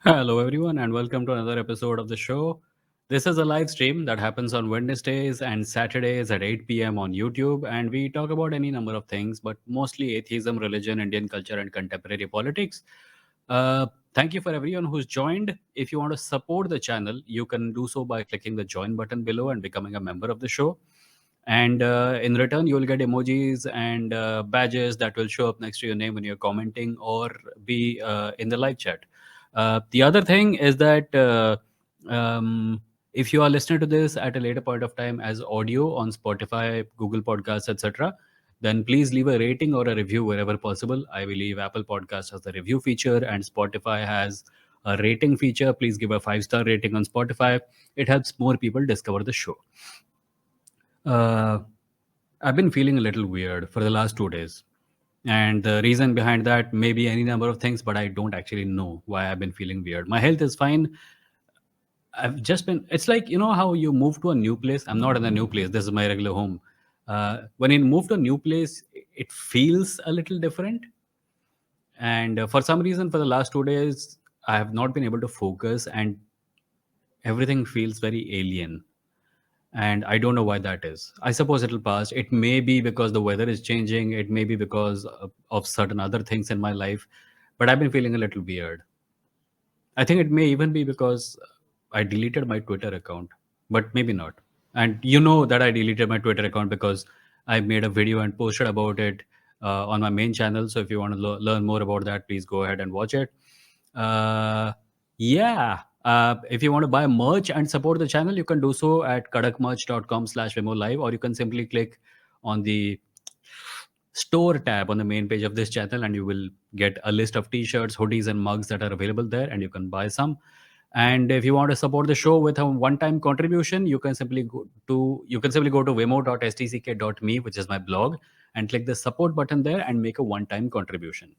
Hello, everyone, and welcome to another episode of the show. This is a live stream that happens on Wednesdays and Saturdays at 8 p.m. on YouTube, and we talk about any number of things, but mostly atheism, religion, Indian culture, and contemporary politics. Thank you for everyone who's joined. If you want to support the channel, you can do so by clicking the join button below and becoming a member of the show. And in return, you will get emojis and badges that will show up next to your name when you're commenting or be in the live chat. The other thing is that if you are listening to this at a later point of time as audio on Spotify, Google Podcasts, etc., then please leave a rating or a review wherever possible. I believe Apple Podcast has the review feature and Spotify has a rating feature. Please give a 5-star rating on Spotify. It helps more people discover the show. Uh, I've been feeling a little weird for the last 2 days. And the reason behind that may be any number of things, but I don't actually know why I've been feeling weird. My health is fine. I've just been, it's like, you know, how you move to a new place. I'm not in a new place. This is my regular home. When you move to a new place, it feels a little different. And for some reason, for the last 2 days, I have not been able to focus and everything feels very alien. And I don't know why that is. I suppose it'll pass. It may be because the weather is changing. It may be because of certain other things in my life, but I've been feeling a little weird. I think it may even be because I deleted my Twitter account, but maybe not. And you know that I deleted my Twitter account because I made a video and posted about it on my main channel. So if you want to learn more about that, please go ahead and watch it. Uh, yeah. If you want to buy merch and support the channel, you can do so at kadakmerch.com/Vimoh live, or you can simply click on the store tab on the main page of this channel and you will get a list of t-shirts, hoodies and mugs that are available there and you can buy some. And if you want to support the show with a one-time contribution, you can simply go to vimoh.stck.me, which is my blog, and click the support button there and make a one-time contribution.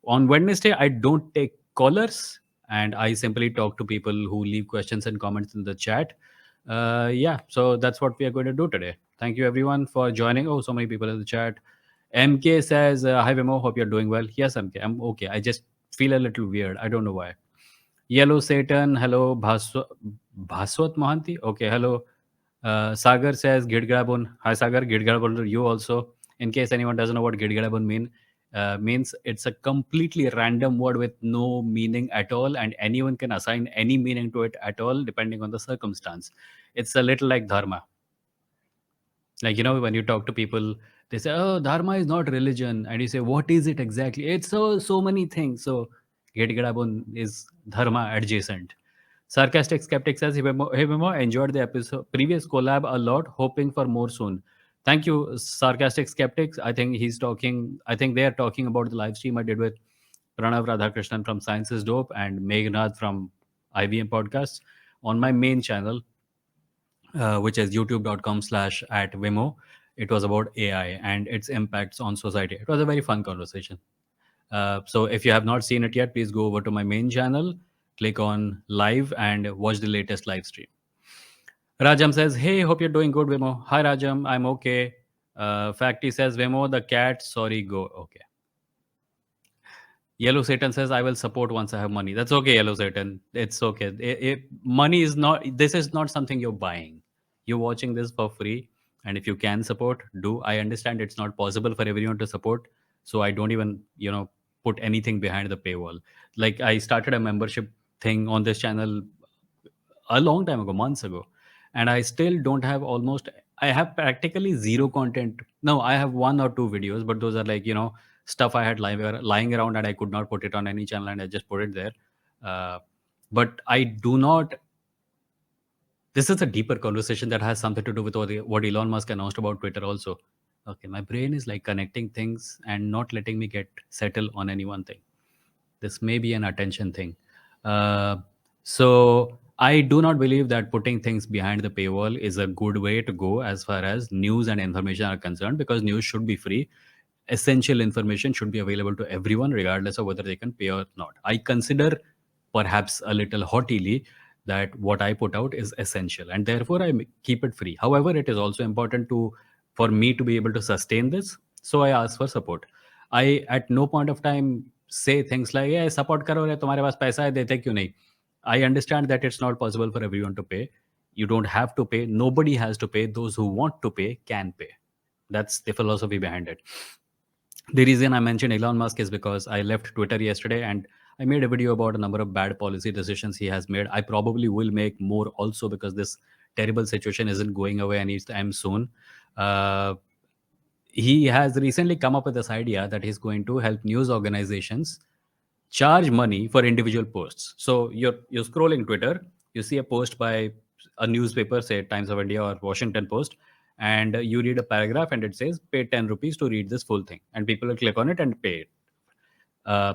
On Wednesday, I don't take callers and I simply talk to people who leave questions and comments in the chat. Yeah, so that's what we are going to do today. Thank you everyone for joining. Oh, so many people in the chat. MK says, "Hi Vimo, hope you're doing well." Yes, MK, I'm okay. I just feel a little weird. I don't know why. Yellow Satan, hello. Bhaswat Mohanty, okay, hello. Sagar says, Gidgrabun. Hi Sagar, Gidgrabun to you also. In case anyone doesn't know what Gidgrabun means it's a completely random word with no meaning at all, and anyone can assign any meaning to it at all depending on the circumstance. It's a little like dharma. Like, you know, when you talk to people, they say, "Oh, dharma is not religion," and you say, "What is it exactly?" It's so many things. So Gedgadabun is dharma adjacent. Sarcastic skeptic says, Hey Vimo, enjoyed the episode previous collab a lot, hoping for more soon." Thank you, Sarcastic Skeptics. I think they are talking about the live stream I did with Pranav Radhakrishnan from Science is Dope and Meghnad from IBM Podcast on my main channel, which is youtube.com/at Vimo. It was about AI and its impacts on society. It was a very fun conversation. So if you have not seen it yet, please go over to my main channel, click on live, and watch the latest live stream. Rajam says, "Hey, hope you're doing good, Vimo." Hi, Rajam. I'm okay. Facty says, "Vimo, the cat, sorry, go." Okay. Yellow Satan says, "I will support once I have money." That's okay, Yellow Satan. It's okay. Money is not, this is not something you're buying. You're watching this for free. And if you can support, do. I understand it's not possible for everyone to support. So I don't even, put anything behind the paywall. Like I started a membership thing on this channel a long time ago, months ago. And I still don't have I have practically zero content. No, I have one or two videos, but those are like, stuff I had lying around and I could not put it on any channel and I just put it there. Uh, but I do not, this is a deeper conversation that has something to do with what Elon Musk announced about Twitter also. Okay, my brain is like connecting things and not letting me get settle on any one thing. This may be an attention thing. So I do not believe that putting things behind the paywall is a good way to go as far as news and information are concerned, because news should be free. Essential information should be available to everyone regardless of whether they can pay or not. I consider, perhaps a little haughtily, that what I put out is essential and therefore keep it free. However, it is also important for me to be able to sustain this, so I ask for support. I at no point of time say things like, yeah, support karo re, tumhare paas paisa hai, dete kyun nahi? I understand that it's not possible for everyone to pay. You don't have to pay. Nobody has to pay. Those who want to pay can pay. That's the philosophy behind it. The reason I mentioned Elon Musk is because I left Twitter yesterday and I made a video about a number of bad policy decisions he has made. I probably will make more also because this terrible situation isn't going away anytime soon. Uh, he has recently come up with this idea that he's going to help news organizations charge money for individual posts. So you're scrolling Twitter, you see a post by a newspaper, say Times of India or Washington Post, and you read a paragraph and it says pay 10 rupees to read this full thing, and people will click on it and pay it. uh,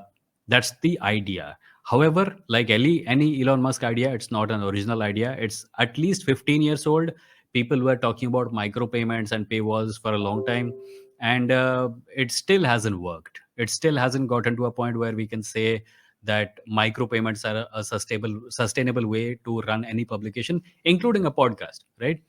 that's the idea. However, like any Elon Musk idea, it's not an original idea. It's at least 15 years old. People were talking about micropayments and paywalls for a long time, and it still hasn't worked. It still hasn't gotten to a point where we can say that micropayments are a sustainable way to run any publication, including a podcast, right?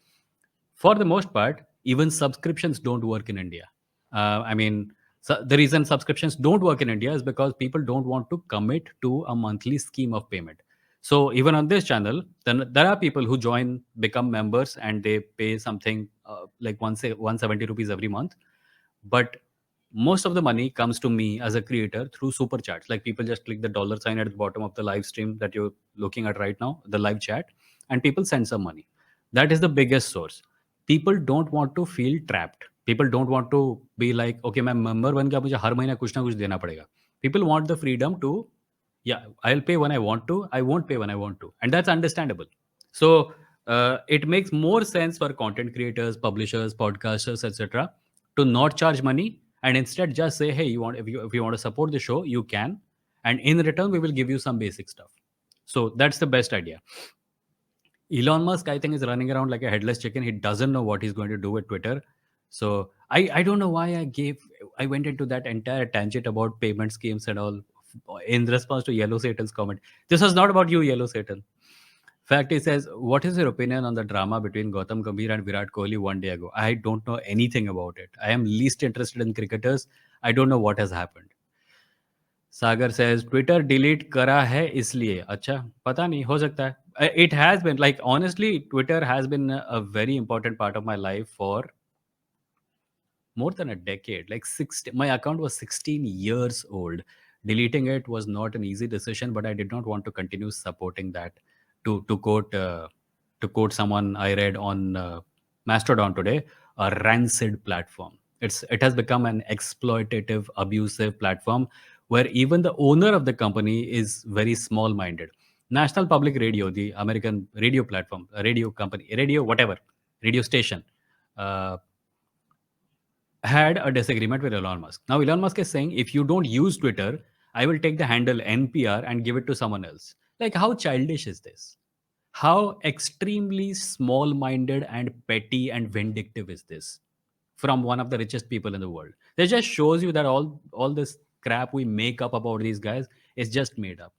For the most part, even subscriptions don't work in India. I mean, the reason subscriptions don't work in India is because people don't want to commit to a monthly scheme of payment. So even on this channel, then there are people who join, become members, and they pay something like 170 rupees every month. But most of the money comes to me as a creator through super chats. Like people just click the dollar sign at the bottom of the live stream that you're looking at right now, the live chat, and people send some money. That is the biggest source. People don't want to feel trapped. People don't want to be like, okay, मैं member बन गया, मुझे हर महीना कुछ ना कुछ देना पड़ेगा. People want the freedom to, yeah, I'll pay when I want to, I won't pay when I want to, and that's understandable. So it makes more sense for content creators, publishers, podcasters, etc., to not charge money and instead just say, hey, if you want to support the show, you can, and in return we will give you some basic stuff. So that's the best idea. Elon Musk, I think, is running around like a headless chicken. He doesn't know what he's going to do with Twitter. So I don't know why I went into that entire tangent about payment schemes and all in response to Yellow Satan's comment. This was not about you, Yellow Satan. Fact, he says, what is your opinion on the drama between Gautam Gambhir and Virat Kohli one day ago? I don't know anything about it. I am least interested in cricketers. I don't know what has happened. Sagar says, Twitter delete करा है इसलिए. अच्छा, पता नहीं, हो सकता है. It has been, like, honestly, Twitter has been a very important part of my life for more than a decade. Like my account was 16 years old. Deleting it was not an easy decision, but I did not want to continue supporting that. To quote someone I read on Mastodon today, a rancid platform. It has become an exploitative, abusive platform where even the owner of the company is very small-minded. National Public Radio, the American radio platform, a radio company, radio whatever, radio station. Uh, had a disagreement with Elon Musk. Now, Elon Musk is saying, if you don't use Twitter, I will take the handle NPR and give it to someone else. Like, how childish is this? How extremely small minded and petty and vindictive is this from one of the richest people in the world? It just shows you that all this crap we make up about these guys is just made up.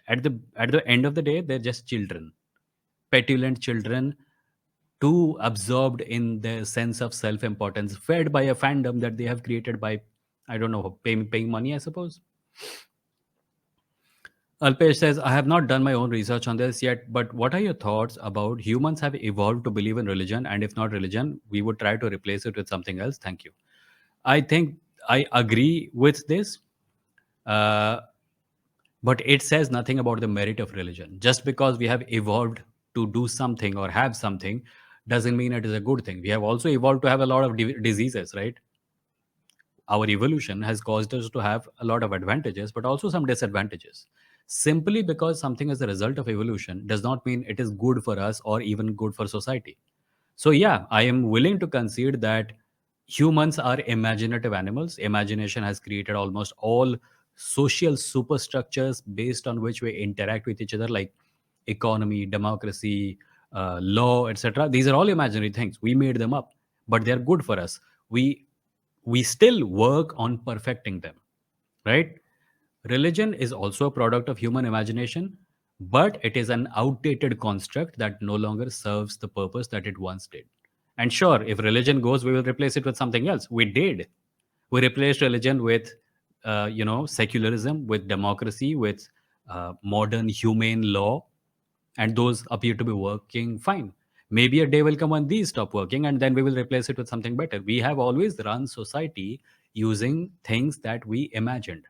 At the end of the day, they're just children, petulant children, too absorbed in their sense of self-importance, fed by a fandom that they have created by, I don't know, paying money, I suppose. Alpesh says, I have not done my own research on this yet, but what are your thoughts about humans have evolved to believe in religion, and if not religion, we would try to replace it with something else? Thank you. I think I agree with this. Uh, but it says nothing about the merit of religion. Just because we have evolved to do something or have something doesn't mean it is a good thing. We have also evolved to have a lot of diseases, right? Our evolution has caused us to have a lot of advantages, but also some disadvantages. Simply because something is a result of evolution does not mean it is good for us or even good for society. So, yeah, I am willing to concede that humans are imaginative animals. Imagination has created almost all social superstructures based on which we interact with each other, like economy, democracy, law, etc. These are all imaginary things. We made them up, but they're good for us. We still work on perfecting them, right? Religion is also a product of human imagination, but it is an outdated construct that no longer serves the purpose that it once did. And sure, if religion goes, we will replace it with something else. We did. We replaced religion with secularism, with democracy, with modern humane law, and those appear to be working fine. Maybe a day will come when these stop working, and then we will replace it with something better. We have always run society using things that we imagined.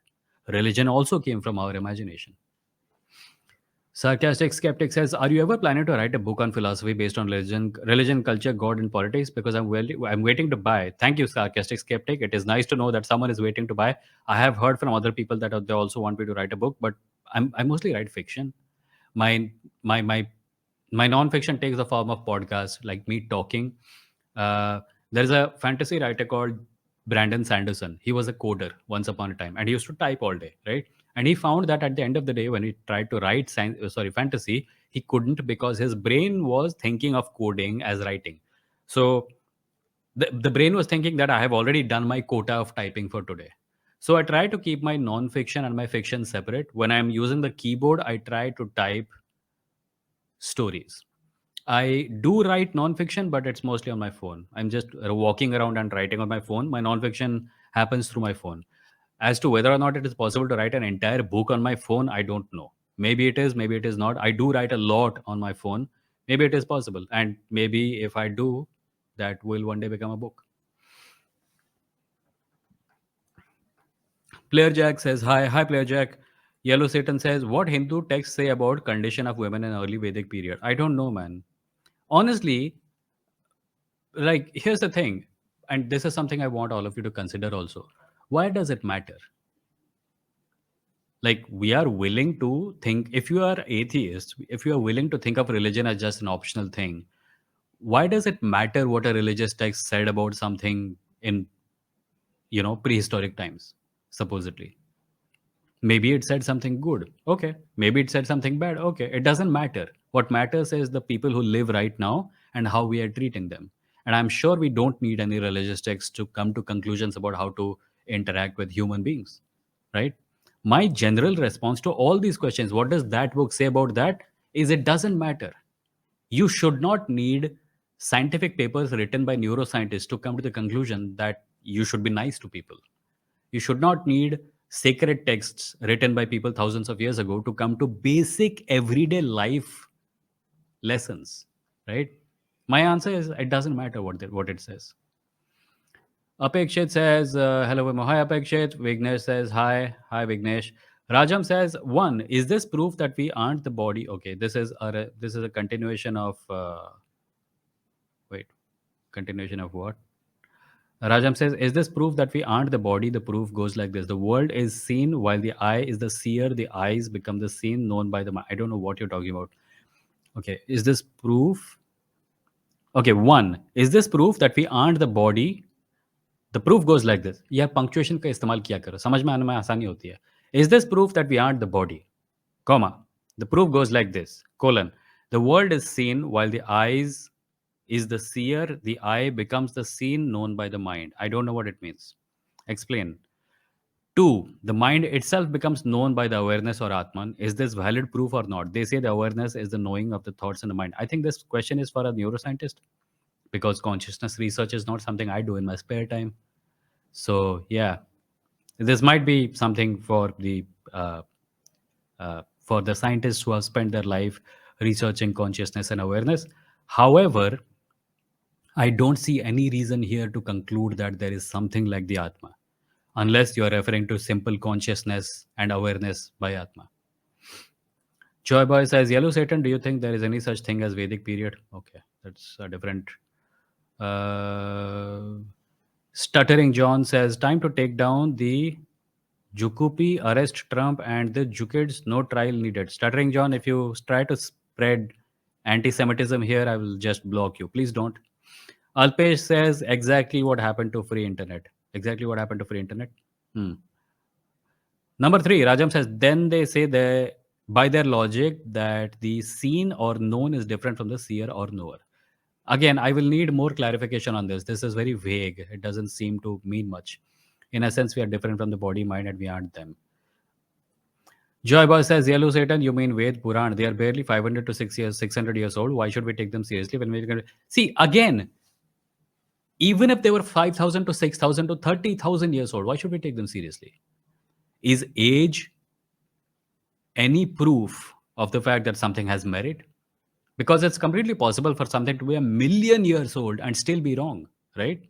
Religion also came from our imagination. Sarcastic skeptic says, "Are you ever planning to write a book on philosophy based on religion, culture, God, and politics? Because I'm waiting to buy." Thank you, sarcastic skeptic. It is nice to know that someone is waiting to buy. I have heard from other people that they also want me to write a book, but I mostly write fiction. My my my my nonfiction takes the form of podcast, like me talking. Uh, there's a fantasy writer called Brandon Sanderson. He was a coder once upon a time, and he used to type all day, right? And he found that at the end of the day, when he tried to write fantasy, he couldn't because his brain was thinking of coding as writing. So the brain was thinking that I have already done my quota of typing for today. So I try to keep my non-fiction and my fiction separate. When I'm using the keyboard, I try to type stories. I do write nonfiction, but it's mostly on my phone. I'm just walking around and writing on my phone. My nonfiction happens through my phone. As to whether or not it is possible to write an entire book on my phone, I don't know. Maybe it is, maybe it is not. I do write a lot on my phone. Maybe it is possible. And maybe if I do, that will one day become a book. Player Jack says, hi, Player Jack. Yellow Satan says, what Hindu texts say about condition of women in early Vedic period? I don't know, man. Honestly, like here's the thing, and this is something I want all of you to consider also. Why does it matter? Like, we are willing to think, if you are atheist, if you are willing to think of religion as just an optional thing, why does it matter what a religious text said about something in prehistoric times, supposedly? Maybe it said something good, okay. Maybe it said something bad, okay. It doesn't matter. What matters is the people who live right now and how we are treating them. And I'm sure we don't need any religious text to come to conclusions about how to interact with human beings, right? My general response to all these questions, what does that book say about that, is it doesn't matter. You should not need scientific papers written by neuroscientists to come to the conclusion that you should be nice to people. You should not need sacred texts written by people thousands of years ago to come to basic everyday life lessons, right? My answer is it doesn't matter what it says. Apekshit says, hello, Vimoh. Hi, Apekshit. Vignesh says, hi, Vignesh. Rajam says, one, is this proof that we aren't the body? Okay, this is a continuation of, wait, continuation of what? Rajam says, is this proof that we aren't the body? The proof goes like this. The world is seen while the eye is the seer. The eyes become the seen known by the mind. I don't know what you're talking about. Okay, is this proof? Okay, one, is this proof that we aren't the body? The proof goes like this. यह punctuation का इस्तेमाल किया करो, समझ में आने में आसानी होती है. Is this proof that we aren't the body? Comma. The proof goes like this. Colon. The world is seen while the eyes is the seer. The eye becomes the seen known by the mind. I don't know what it means. Explain. Two, the mind itself becomes known by the awareness or Atman. Is this valid proof or not? They say the awareness is the knowing of the thoughts in the mind. I think this question is for a neuroscientist because consciousness research is not something I do in my spare time. So, yeah, this might be something for the scientists who have spent their life researching consciousness and awareness. However, I don't see any reason here to conclude that there is something like the Atma, unless you are referring to simple consciousness and awareness by Atma. Joy Boy says, Yellow Satan, do you think there is any such thing as Vedic period? Okay, that's a different. Stuttering John says, time to take down the Jukupi, arrest Trump, and the Jukids, no trial needed. Stuttering John, if you try to spread anti Semitism here, I will just block you. Please don't. Alpesh says, exactly what happened to free internet. Exactly what happened to free internet. Number three, Rajam says, then they say that by their logic that the seen or known is different from the seer or knower. Again, I will need more clarification on this. This is very vague. It doesn't seem to mean much. In a sense, we are different from the body, mind, and we aren't them. Joy Boy says, Yellow Satan, you mean Ved Puran. They are barely 500 to 600 years old. Why should we take them seriously when we're going to... See, again, even if they were 5,000 to 6,000 to 30,000 years old, why should we take them seriously? Is age any proof of the fact that something has merit? Because it's completely possible for something to be a million years old and still be wrong, right?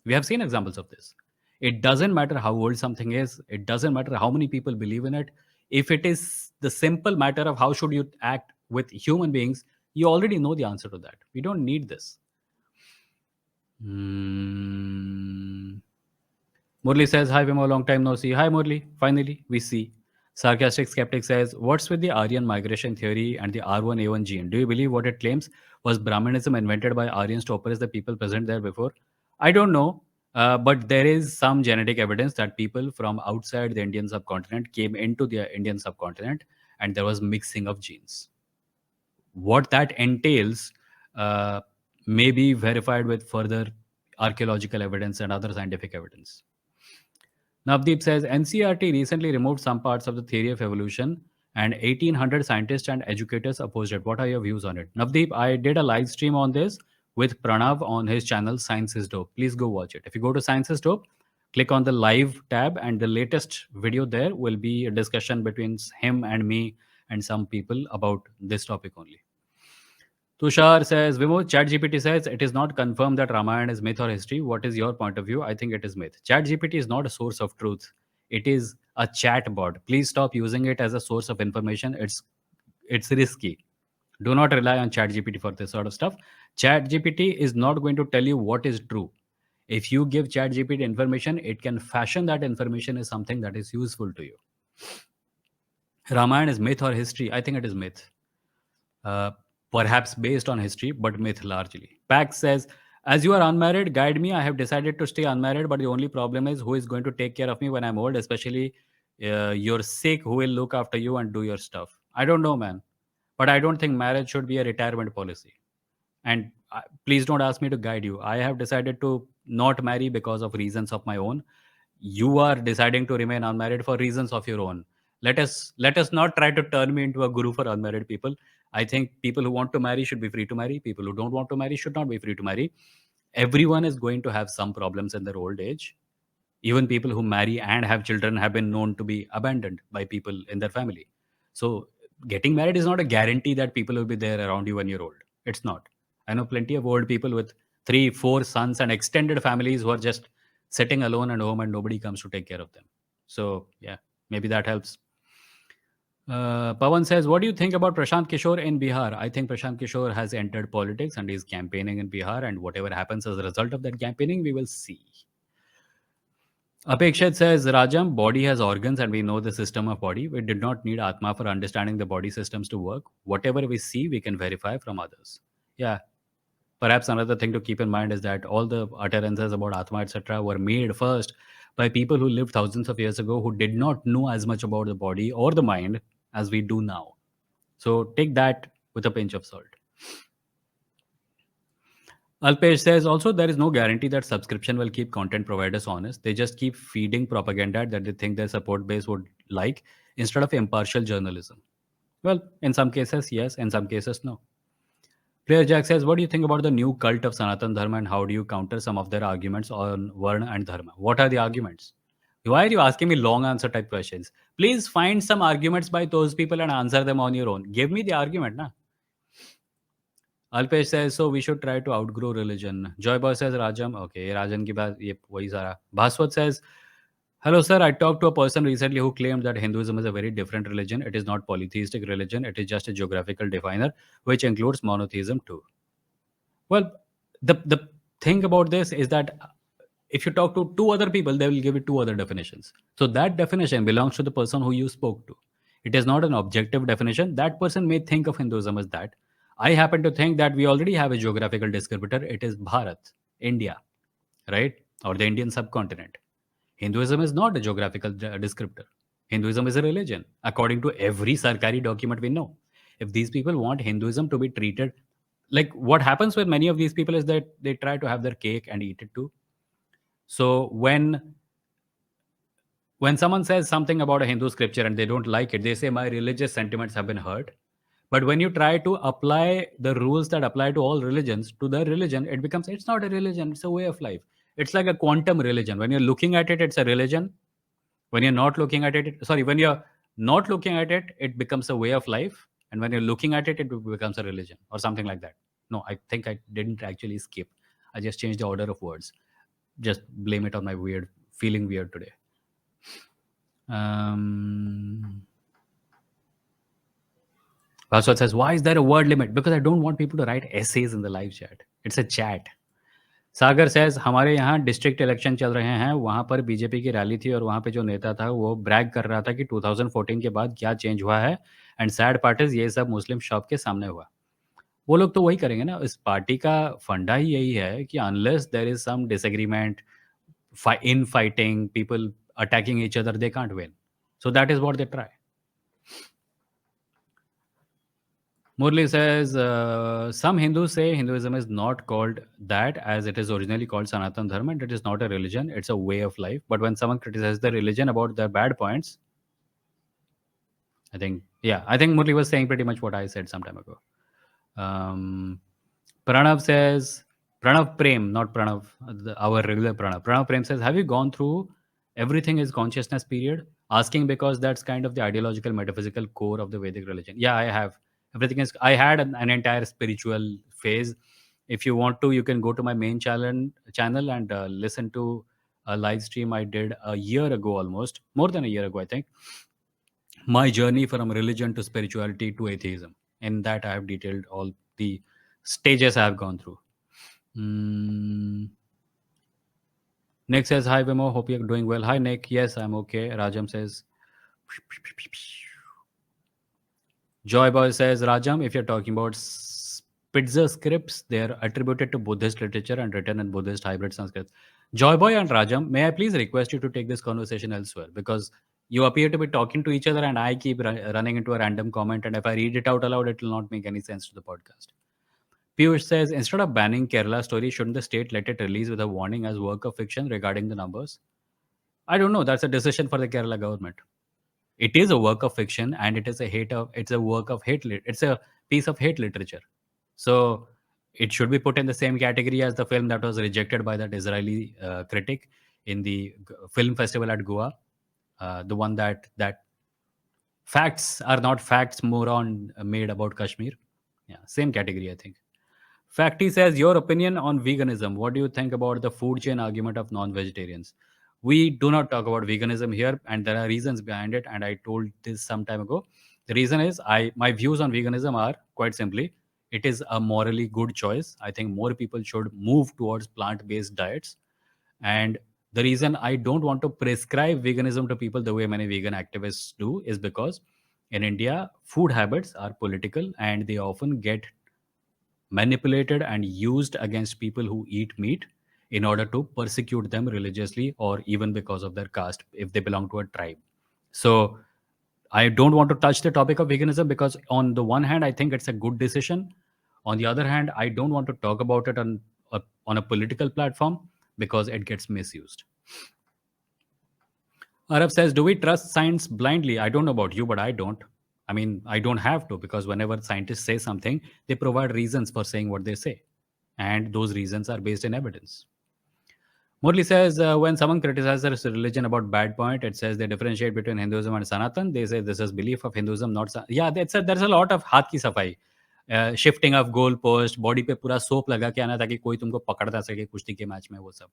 We have seen examples of this. It doesn't matter how old something is, it doesn't matter how many people believe in it. If it is the simple matter of how should you act with human beings, you already know the answer to that. We don't need this. Hmm. Murli says, Hi Vimoh, long time no see. Hi Murli, finally we see. Sarcastic skeptic says, What's with the Aryan migration theory and the R1A1 gene? Do you believe what it claims was Brahmanism invented by Aryans to oppress the people present there before? I don't know, but there is some genetic evidence that people from outside the Indian subcontinent came into the Indian subcontinent and there was mixing of genes. What that entails uh, may be verified with further archaeological evidence and other scientific evidence. Navdeep says NCRT recently removed some parts of the theory of evolution and 1800 scientists and educators opposed it. What are your views on it? Navdeep, I did a live stream on this with Pranav on his channel Science is Dope. Please go watch it. If you go to Science is Dope, click on the live tab and the latest video there will be a discussion between him and me and some people about this topic only. Tushar says, Vimoh, ChatGPT says it is not confirmed that Ramayana is myth or history. What is your point of view? I think it is myth. ChatGPT is not a source of truth. It is a chat bot. Please stop using it as a source of information. It's risky. Do not rely on ChatGPT for this sort of stuff. ChatGPT is not going to tell you what is true. If you give ChatGPT information, it can fashion that information as something that is useful to you. Ramayana is myth or history? I think it is myth. uh, perhaps based on history, but myth largely. Pax says, as you are unmarried, guide me. I have decided to stay unmarried, but the only problem is who is going to take care of me when I'm old, especially you're sick, who will look after you and do your stuff. I don't know, man. But I don't think marriage should be a retirement policy. And please don't ask me to guide you. I have decided to not marry because of reasons of my own. You are deciding to remain unmarried for reasons of your own. Let us not try to turn me into a guru for unmarried people. I think people who want to marry should be free to marry. People who don't want to marry should not be free to marry. Everyone is going to have some problems in their old age. Even people who marry and have children have been known to be abandoned by people in their family. So getting married is not a guarantee that people will be there around you when you're old. It's not. I know plenty of old people with 3 4 sons and extended families who are just sitting alone at home and nobody comes to take care of them. So yeah, maybe that helps. Pawan says, what do you think about Prashant Kishore in Bihar? I think Prashant Kishore has entered politics and is campaigning in Bihar, and whatever happens as a result of that campaigning, we will see. Apekshat says, Rajam, body has organs and we know the system of body. We did not need Atma for understanding the body systems to work. Whatever we see, we can verify from others. Yeah. Perhaps another thing to keep in mind is that all the utterances about Atma, etc., were made first by people who lived thousands of years ago who did not know as much about the body or the mind as we do now. So take that with a pinch of salt. Alpesh says also there is no guarantee that subscription will keep content providers honest. They just keep feeding propaganda that they think their support base would like instead of impartial journalism. Well, in some cases, yes. In some cases, no. Player Jack says, what do you think about the new cult of Sanatan Dharma and how do you counter some of their arguments on Varna and Dharma? What are the arguments? Why are you asking me long answer type questions? Please find some arguments by those people and answer them on your own. Give me the argument, na? Alpesh says, so we should try to outgrow religion. Joy Boy says, Rajam. Okay, Rajan ki baat, ye wahi sara. Bhaswat says, hello sir, I talked to a person recently who claimed that Hinduism is a very different religion. It is not polytheistic religion. It is just a geographical definer, which includes monotheism too. Well, the thing about this is that if you talk to two other people, they will give you two other definitions. So that definition belongs to the person who you spoke to. It is not an objective definition. That person may think of Hinduism as that. I happen to think that we already have a geographical descriptor. It is Bharat, India, right? Or the Indian subcontinent. Hinduism is not a geographical descriptor. Hinduism is a religion, according to every Sarkari document we know. If these people want Hinduism to be treated like what happens with many of these people is that they try to have their cake and eat it too. So when someone says something about a Hindu scripture and they don't like it, they say my religious sentiments have been hurt. But when you try to apply the rules that apply to all religions to the religion, it becomes it's not a religion, it's a way of life. It's like a quantum religion. When you're looking at it, it's a religion. When you're not looking at it, sorry, when you're not looking at it, it becomes a way of life. And when you're looking at it, it becomes a religion or something like that. No, I think I didn't actually skip. I just changed the order of words. Just blame it on my weird, feeling weird today. Um, Password says, why is there a word limit? Because I don't want people to write essays in the live chat. It's a chat. Sagar says हमारे यहाँ district election चल रहे हैं, वहाँ पर BJP की rally थी और वहाँ पे जो नेता था वो ब्रैग कर रहा था कि 2014 के बाद क्या चेंज हुआ है एंड सैड पार्ट इज ये सब मुस्लिम शॉप के सामने हुआ। वो लोग तो वही करेंगे ना, इस पार्टी का फंडा ही यही है कि unless there is some disagreement, in fighting, people attacking each other, they can't win. So that is what they try. Murli says, some Hindus say Hinduism is not called that as it is originally called Sanatan Dharma, and it is not a religion, it's a way of life. But when someone criticizes the religion about their bad points, I think Murli was saying pretty much what I said some time ago. Um, Pranav says, Pranav Prem, not Pranav, our regular Pranav. Pranav Prem says, have you gone through everything is consciousness period? Asking because that's kind of the ideological, metaphysical core of the Vedic religion. Yeah, I have. Everything is, I had an entire spiritual phase. If you want to, you can go to my main channel and listen to a live stream I did a year ago, almost more than a year ago, I think. My journey from religion to spirituality to atheism. In that, I have detailed all the stages I have gone through. Nick says, hi, Vimoh. Hope you're doing well. Hi, Nick. Yes, I'm okay. Rajam says, Joy Boy says, Rajam, if you're talking about Spitzer scripts, they're attributed to Buddhist literature and written in Buddhist hybrid Sanskrit. Joy Boy and Rajam, may I please request you to take this conversation elsewhere? Because you appear to be talking to each other and I keep running into a random comment. And if I read it out aloud, it will not make any sense to the podcast. Piyush says, instead of banning Kerala story, shouldn't the state let it release with a warning as work of fiction regarding the numbers? I don't know. That's a decision for the Kerala government. It is a work of fiction and it is it's a work of it's a piece of hate literature. So it should be put in the same category as the film that was rejected by that Israeli critic in the film festival at Goa. The one that facts are not facts, moron made about Kashmir. Yeah, same category, I think. Facty says, your opinion on veganism. What do you think about the food chain argument of non-vegetarians? We do not talk about veganism here, and there are reasons behind it. And I told this some time ago. The reason is my views on veganism are quite simply, it is a morally good choice. I think more people should move towards plant-based diets. And the reason I don't want to prescribe veganism to people the way many vegan activists do is because in India, food habits are political and they often get manipulated and used against people who eat meat in order to persecute them religiously or even because of their caste if they belong to a tribe. So I don't want to touch the topic of veganism because on the one hand I think it's a good decision. On the other hand, I don't want to talk about it on a political platform because it gets misused. Arab says, do we trust science blindly? I don't know about you, but I don't. I mean, I don't have to because whenever scientists say something, they provide reasons for saying what they say. And those reasons are based in evidence. Murli says, when someone criticizes a religion about bad point, it says they differentiate between Hinduism and Sanatan. They say this is belief of Hinduism, not yeah. There's a lot of हाथ की सफाई, shifting of goal post, body पे पूरा soap लगा के आना ताकि कोई तुमको पकड़ ना सके कुश्ती के मैच में वो सब.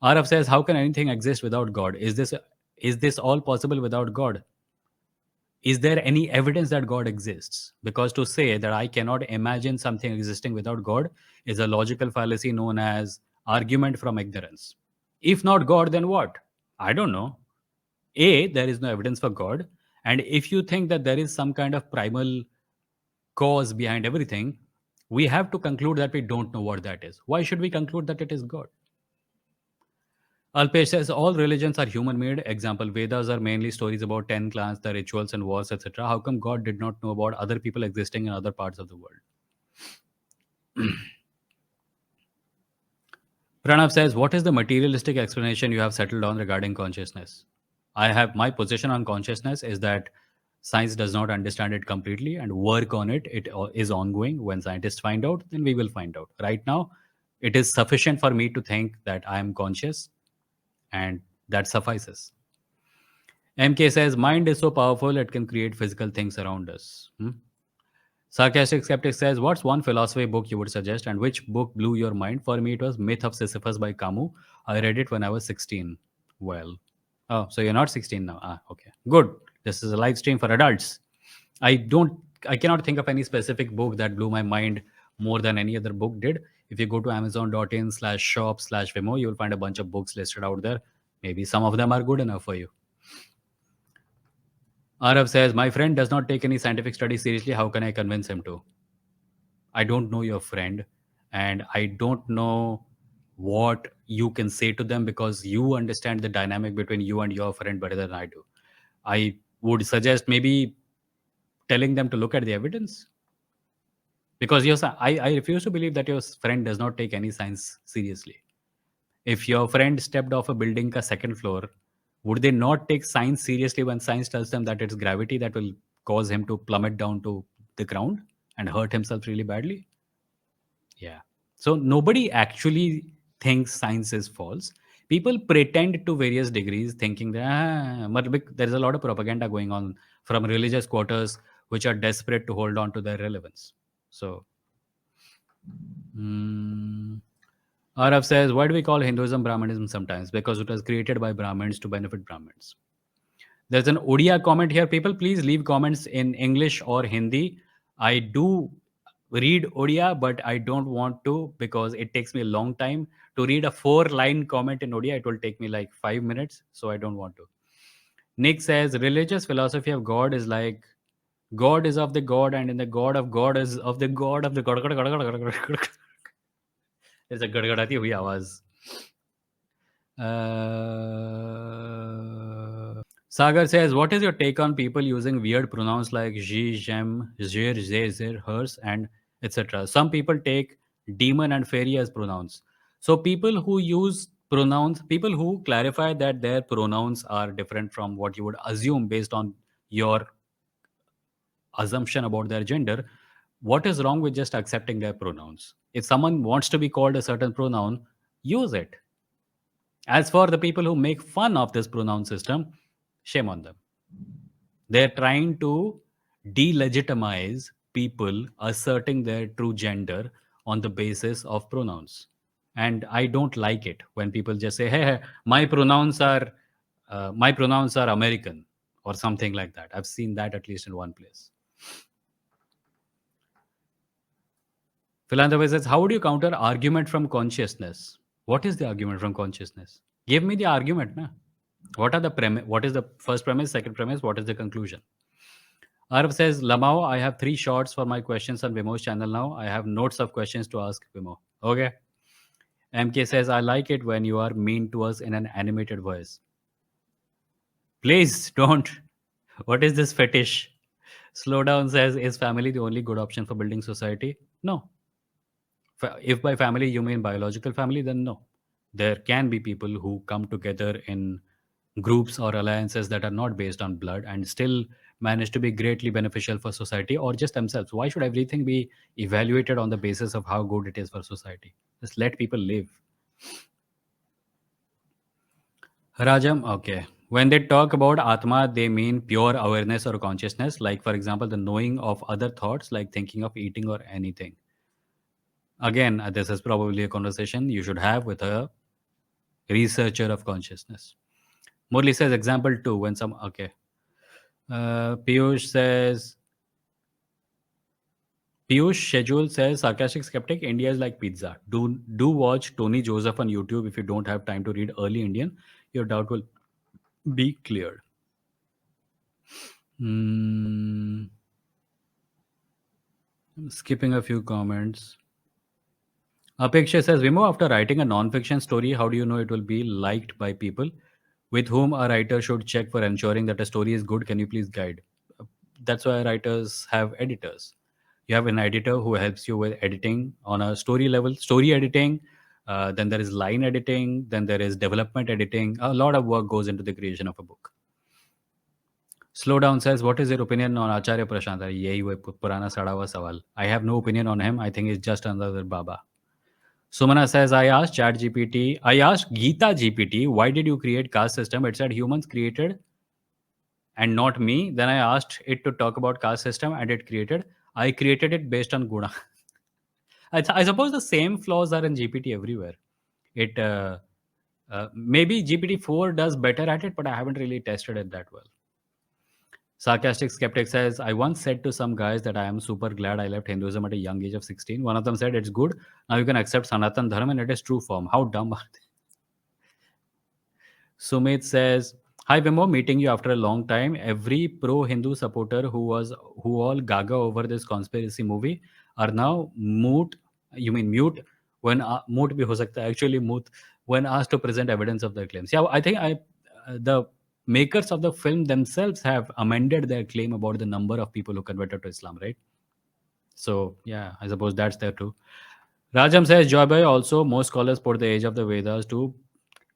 Araf says, how can anything exist without God? Is this all possible without God? Is there any evidence that God exists? Because to say that I cannot imagine something existing without God is a logical fallacy known as argument from ignorance. If not God, then what? I don't know. A, there is no evidence for God. And if you think that there is some kind of primal cause behind everything, we have to conclude that we don't know what that is. Why should we conclude that it is God? Alpesh says all religions are human made. Example, Vedas are mainly stories about 10 clans, the rituals and wars, etc. How come God did not know about other people existing in other parts of the world? Pranav says, what is the materialistic explanation you have settled on regarding consciousness? I have my position on consciousness is that science does not understand it completely and work on it. It is ongoing. When scientists find out, then we will find out. Right now, it is sufficient for me to think that I am conscious and that suffices. MK says, mind is so powerful it can create physical things around us. Sarcastic Skeptic says, what's one philosophy book you would suggest and which book blew your mind? For me, it was Myth of Sisyphus by Camus. I read it when I was 16. Well, oh, so you're not 16 now. Ah, okay. Good. This is a live stream for adults. I don't, I cannot think of any specific book that blew my mind more than any other book did. If you go to amazon.in/shop/Vimoh, you'll find a bunch of books listed out there. Maybe some of them are good enough for you. Arav says, my friend does not take any scientific studies seriously. How can I convince him to? I don't know your friend and I don't know what you can say to them because you understand the dynamic between you and your friend better than I do. I would suggest maybe telling them to look at the evidence because I refuse to believe that your friend does not take any science seriously. If your friend stepped off a building ka second floor, would they not take science seriously when science tells them that it's gravity that will cause him to plummet down to the ground and hurt himself really badly? Yeah. So nobody actually thinks science is false. People pretend to various degrees, thinking that there is a lot of propaganda going on from religious quarters which are desperate to hold on to their relevance. So, mm, Arav says, why do we call Hinduism Brahmanism sometimes? Because it was created by Brahmins to benefit Brahmins. There's an Odia comment here. People, please leave comments in English or Hindi. I do read Odia, but I don't want to because it takes me a long time to read a 4-line comment in Odia. It will take me like 5 minutes, so I don't want to. Nick says religious philosophy of God is like God is of the God, and in the God of God is of the God of the God. There's a गड़गड़ाती हुई आवाज. Sagar says, what is your take on people using weird pronouns like she, jem, zir, ze, zir, hers, and etc.? Some people take demon and fairy as pronouns. So people who use pronouns, people who clarify that their pronouns are different from what you would assume based on your assumption about their gender, what is wrong with just accepting their pronouns? If someone wants to be called a certain pronoun, use it. As for the people who make fun of this pronoun system, shame on them. They're trying to delegitimize people asserting their true gender on the basis of pronouns. And I don't like it when people just say, "Hey, my pronouns are American," or something like that. I've seen that at least in one place. Philanthropist says, how would you counter argument from consciousness? What is the argument from consciousness? Give me the argument, na? What are the premise? What is the first premise, second premise? What is the conclusion? Arv says, Lamao, I have 3 shots for my questions on Vimoh's channel now. I have notes of questions to ask Vimoh. Okay. MK says, I like it when you are mean to us in an animated voice. Please don't. What is this fetish? Slowdown says, is family the only good option for building society? No. If by family you mean biological family, then no. There can be people who come together in groups or alliances that are not based on blood and still manage to be greatly beneficial for society or just themselves. Why should everything be evaluated on the basis of how good it is for society? Just let people live. Rajam, okay. When they talk about Atma, they mean pure awareness or consciousness, like, for example, the knowing of other thoughts, like thinking of eating or anything. Again, this is probably a conversation you should have with a researcher of consciousness. Murli says, example 2, when some, okay. Piyush says, Piyush Schedule says, sarcastic skeptic, India is like pizza. Do watch Tony Joseph on YouTube if you don't have time to read early Indian. Your doubt will be cleared. Hmm. I'm skipping a few comments. Apeksha says, Vimoh, after writing a non-fiction story, how do you know it will be liked by people? With whom a writer should check for ensuring that a story is good? Can you please guide? That's why writers have editors. You have an editor who helps you with editing on a story level, story editing. Then there is line editing. Then there is development editing. A lot of work goes into the creation of a book. Slowdown says, what is your opinion on Acharya Prashant? Yahi wo purana sada hua sawal. I have no opinion on him. I think he's just another Baba. Sumana says, I asked Gita GPT, why did you create caste system? It said humans created and not me. Then I asked it to talk about caste system, and it created. I created it based on Guna. I suppose the same flaws are in GPT everywhere. It maybe GPT-4 does better at it, but I haven't really tested it that well. Sarcastic skeptic says, I once said to some guys that I am super glad I left Hinduism at a young age of 16. One of them said, it's good. Now you can accept Sanatan Dharma and it is true form. How dumb are they? Sumit says, "Hi Vimoh, meeting you after a long time. Every pro-Hindu supporter who all gaga over this conspiracy movie are now mute. You mean mute when mute bhi ho sakta hai, actually mute when asked to present evidence of their claims." Yeah, I think the makers of the film themselves have amended their claim about the number of people who converted to Islam, right? So yeah, I suppose that's there too. Rajam says, Joy boy, also most scholars put the age of the Vedas to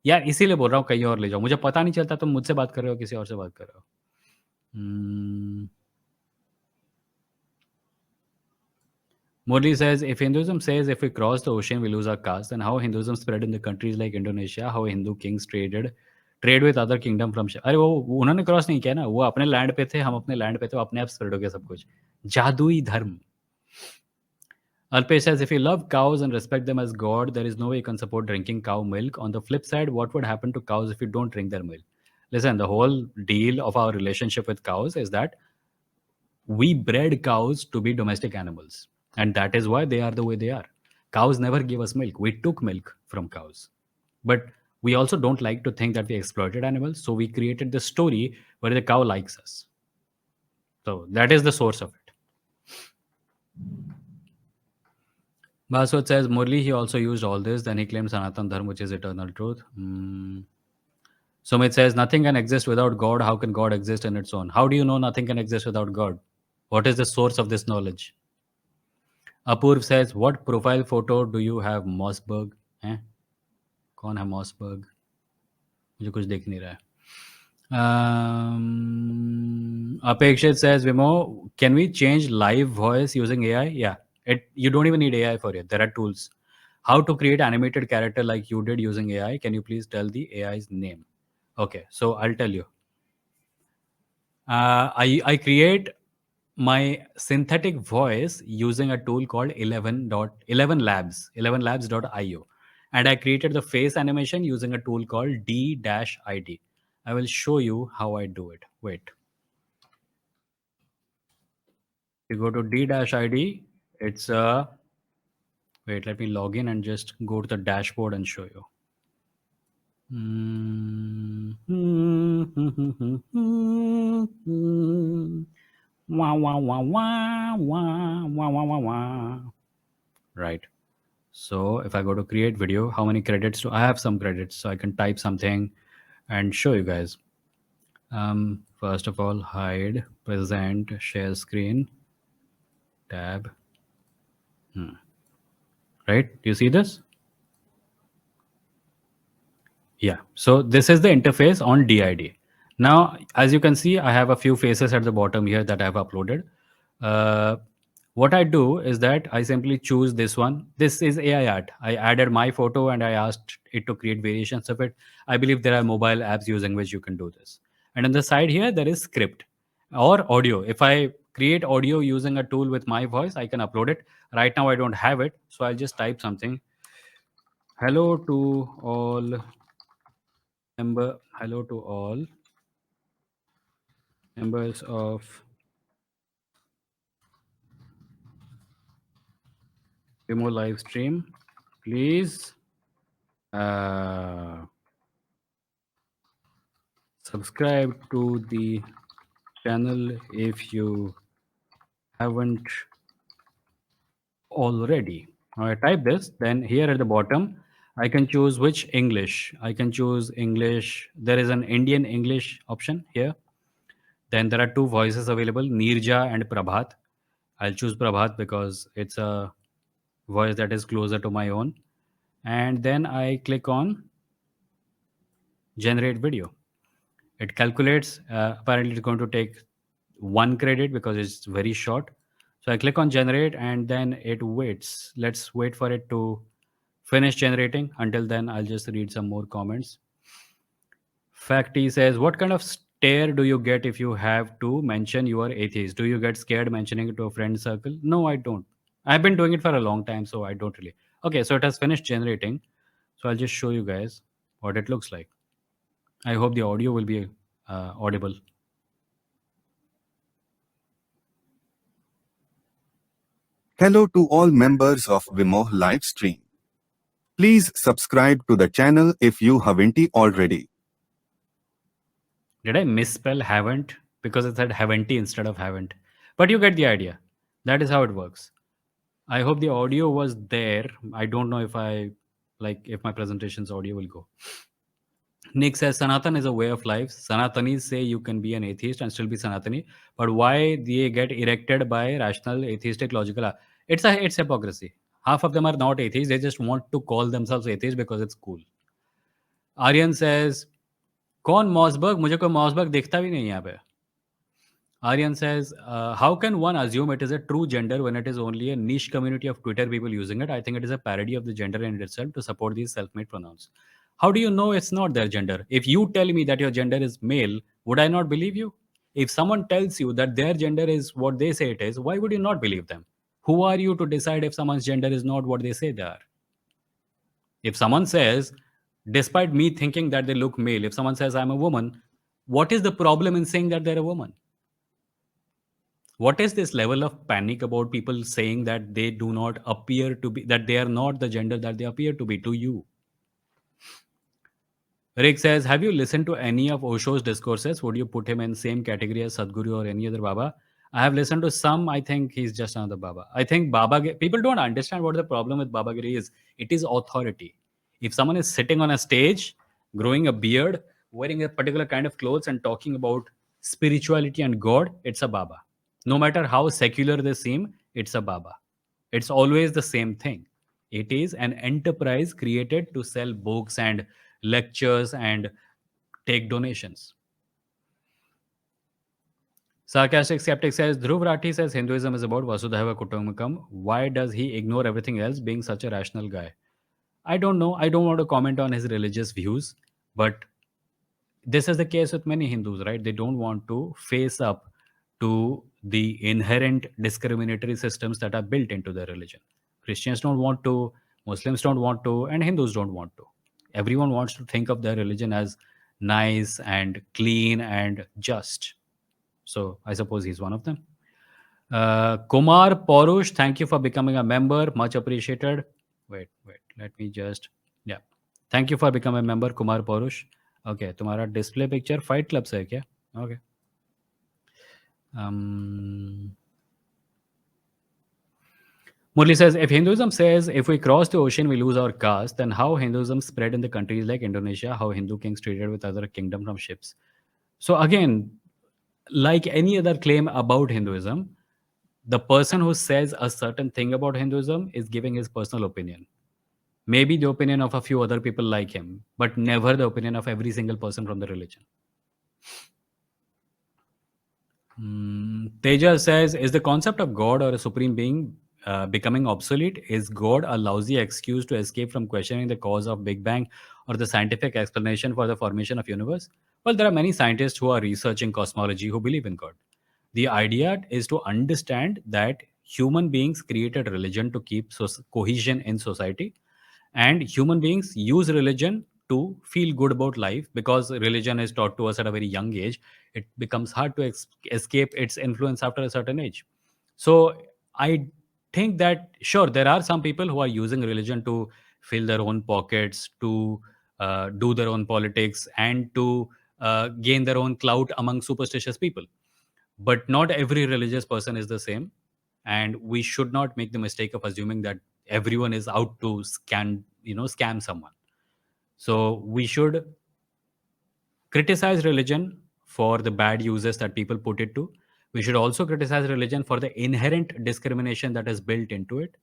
यार इसीलिए बोल रहा हूँ कहीं और ले जाओ। मुझे पता नहीं चलता तुम मुझसे बात कर रहे हो, किसी और से बात कर रहे हो। Hmm. Murli says, if Hinduism says if we cross the ocean we lose our caste, then how Hinduism spread in the countries like Indonesia, how Hindu kings trade with other kingdom from अरे वो उन्होंने cross नहीं किया ना, वो अपने land पे थे, हम अपने लैंड पे थे, अपने आप स्प्रेड हो गया सब कुछ। जादुई धर्म। Alpesh says, if you love cows and respect them as God, there is no way you can support drinking cow milk. On the flip side, what would happen to cows if you don't drink their milk? Listen, the whole deal of our relationship with cows is that we bred cows to be domestic animals. And that is why they are the way they are. Cows never gave us milk. We took milk from cows. But we also don't like to think that we exploited animals. So we created this story where the cow likes us. So that is the source of it. Baswat says, Murli, he also used all this. Then he claimed Sanatan Dharma, which is eternal truth. Sumit says, nothing can exist without God. How can God exist in its own? How do you know nothing can exist without God? What is the source of this knowledge? Apurv says, what profile photo do you have? Mossberg? Eh? कौन है Mossberg? मुझे कुछ दिख नहीं रहा है. Apekshit says, Vimoh, can we change live voice using AI? Yeah. You don't even need AI for it. There are tools. How to create animated character like you did using AI? Can you please tell the AI's name? Okay, so I'll tell you. I create my synthetic voice using a tool called 11 labs 11labs.io, and I created the face animation using a tool called d-id. I will show you how I do it. Wait, you go to d-id. It's wait, let me log in and just go to the dashboard and show you. Wah, wah, wah, wah, wah, wah, wah, wah, wah. Right. So if I go to create video, how many credits do I have? Some credits, so I can type something and show you guys. First of all, hide, present, share screen, tab. Right? Do you see this? Yeah. So this is the interface on DID. Now, as you can see, I have a few faces at the bottom here that I've uploaded. Uh, what I do is that I simply choose this one. This is AI art. I added my photo and I asked it to create variations of it. I believe there are mobile apps using which you can do this. And on the side here, there is script or audio. If I create audio using a tool with my voice, I can upload it. Right now, I don't have it. So I'll just type something. Hello to all hello to all members of Vimoh live stream. Please subscribe to the channel if you haven't already. Now I type this, then here at the bottom, I can choose which English. I can choose English. There is an Indian English option here. Then there are two voices available, Nirja and Prabhat. I'll choose Prabhat because it's a voice that is closer to my own. And then I click on generate video. It calculates. Apparently, it's going to take 1 credit because it's very short. So I click on generate and then it waits. Let's wait for it to finish generating. Until then, I'll just read some more comments. Facty says, what kind of tear do you get if you have to mention you are atheist? Do you get scared mentioning it to a friend circle? No, I don't. I've been doing it for a long time, so I don't really. Okay, so it has finished generating. So I'll just show you guys what it looks like. I hope the audio will be audible. Hello to all members of Vimoh live stream. Please subscribe to the channel if you haven't already. Did I misspell haven't? Because it said haven't instead of haven't. But you get the idea. That is how it works. I hope the audio was there. I don't know if if my presentation's audio will go. Nick says Sanatan is a way of life. Sanatanis say you can be an atheist and still be Sanatani, but why they get erected by rational atheistic logical? It's hypocrisy. Half of them are not atheists. They just want to call themselves atheists because it's cool. Aryan says, कौन Mossberg मुझे कोई Mossberg दिखता भी नहीं है यहाँ पे. Aryan says, how can one assume it is a true gender when it is only a niche community of Twitter people using it? I think it is a parody of the gender in itself to support these self-made pronouns. How do you know it's not their gender? If you tell me that your gender is male, would I not believe you? If someone tells you that their gender is what they say it is, why would you not believe them? Who are you to decide if someone's gender is not what they say they are? If someone says, despite me thinking that they look male, if someone says I'm a woman, what is the problem in saying that they're a woman? What is this level of panic about people saying that they do not appear to be, that they are not the gender that they appear to be to you? Rick says, have you listened to any of Osho's discourses? Would you put him in same category as Sadhguru or any other Baba? I have listened to some. I think he's just another Baba. I think people don't understand what the problem with Babagiri is. It is authority. If someone is sitting on a stage, growing a beard, wearing a particular kind of clothes and talking about spirituality and God, it's a Baba. No matter how secular they seem, it's a Baba. It's always the same thing. It is an enterprise created to sell books and lectures and take donations. Sarcastic skeptic says Dhruv Rathi says Hinduism is about Vasudhaiva Kutumbakam. Why does he ignore everything else being such a rational guy? I don't know. I don't want to comment on his religious views, but this is the case with many Hindus, right? They don't want to face up to the inherent discriminatory systems that are built into their religion. Christians don't want to, Muslims don't want to, and Hindus don't want to. Everyone wants to think of their religion as nice and clean and just. So I suppose he's one of them. Kumar Porush, thank you for becoming a member. Much appreciated. Wait. Let me just. Yeah. Thank you for becoming a member, Kumar Porush. Okay. तुम्हारा display picture Fight Club से है क्या? Okay. Murli says, if Hinduism says if we cross the ocean we lose our caste, then how Hinduism spread in the countries like Indonesia, how Hindu kings traded with other kingdom from ships. So again, like any other claim about Hinduism, the person who says a certain thing about Hinduism is giving his personal opinion. Maybe the opinion of a few other people like him, but never the opinion of every single person from the religion. Teja says, is the concept of God or a supreme being becoming obsolete? Is God a lousy excuse to escape from questioning the cause of Big Bang or the scientific explanation for the formation of universe? Well, there are many scientists who are researching cosmology who believe in God. The idea is to understand that human beings created religion to keep cohesion in society, and human beings use religion to feel good about life because religion is taught to us at a very young age. It becomes hard to escape its influence after a certain age. So I think that sure there are some people who are using religion to fill their own pockets, to do their own politics, and to gain their own clout among superstitious people. But not every religious person is the same, and we should not make the mistake of assuming that everyone is out to scam someone. So we should criticize religion for the bad uses that people put it to. We should also criticize religion for the inherent discrimination that is built into it,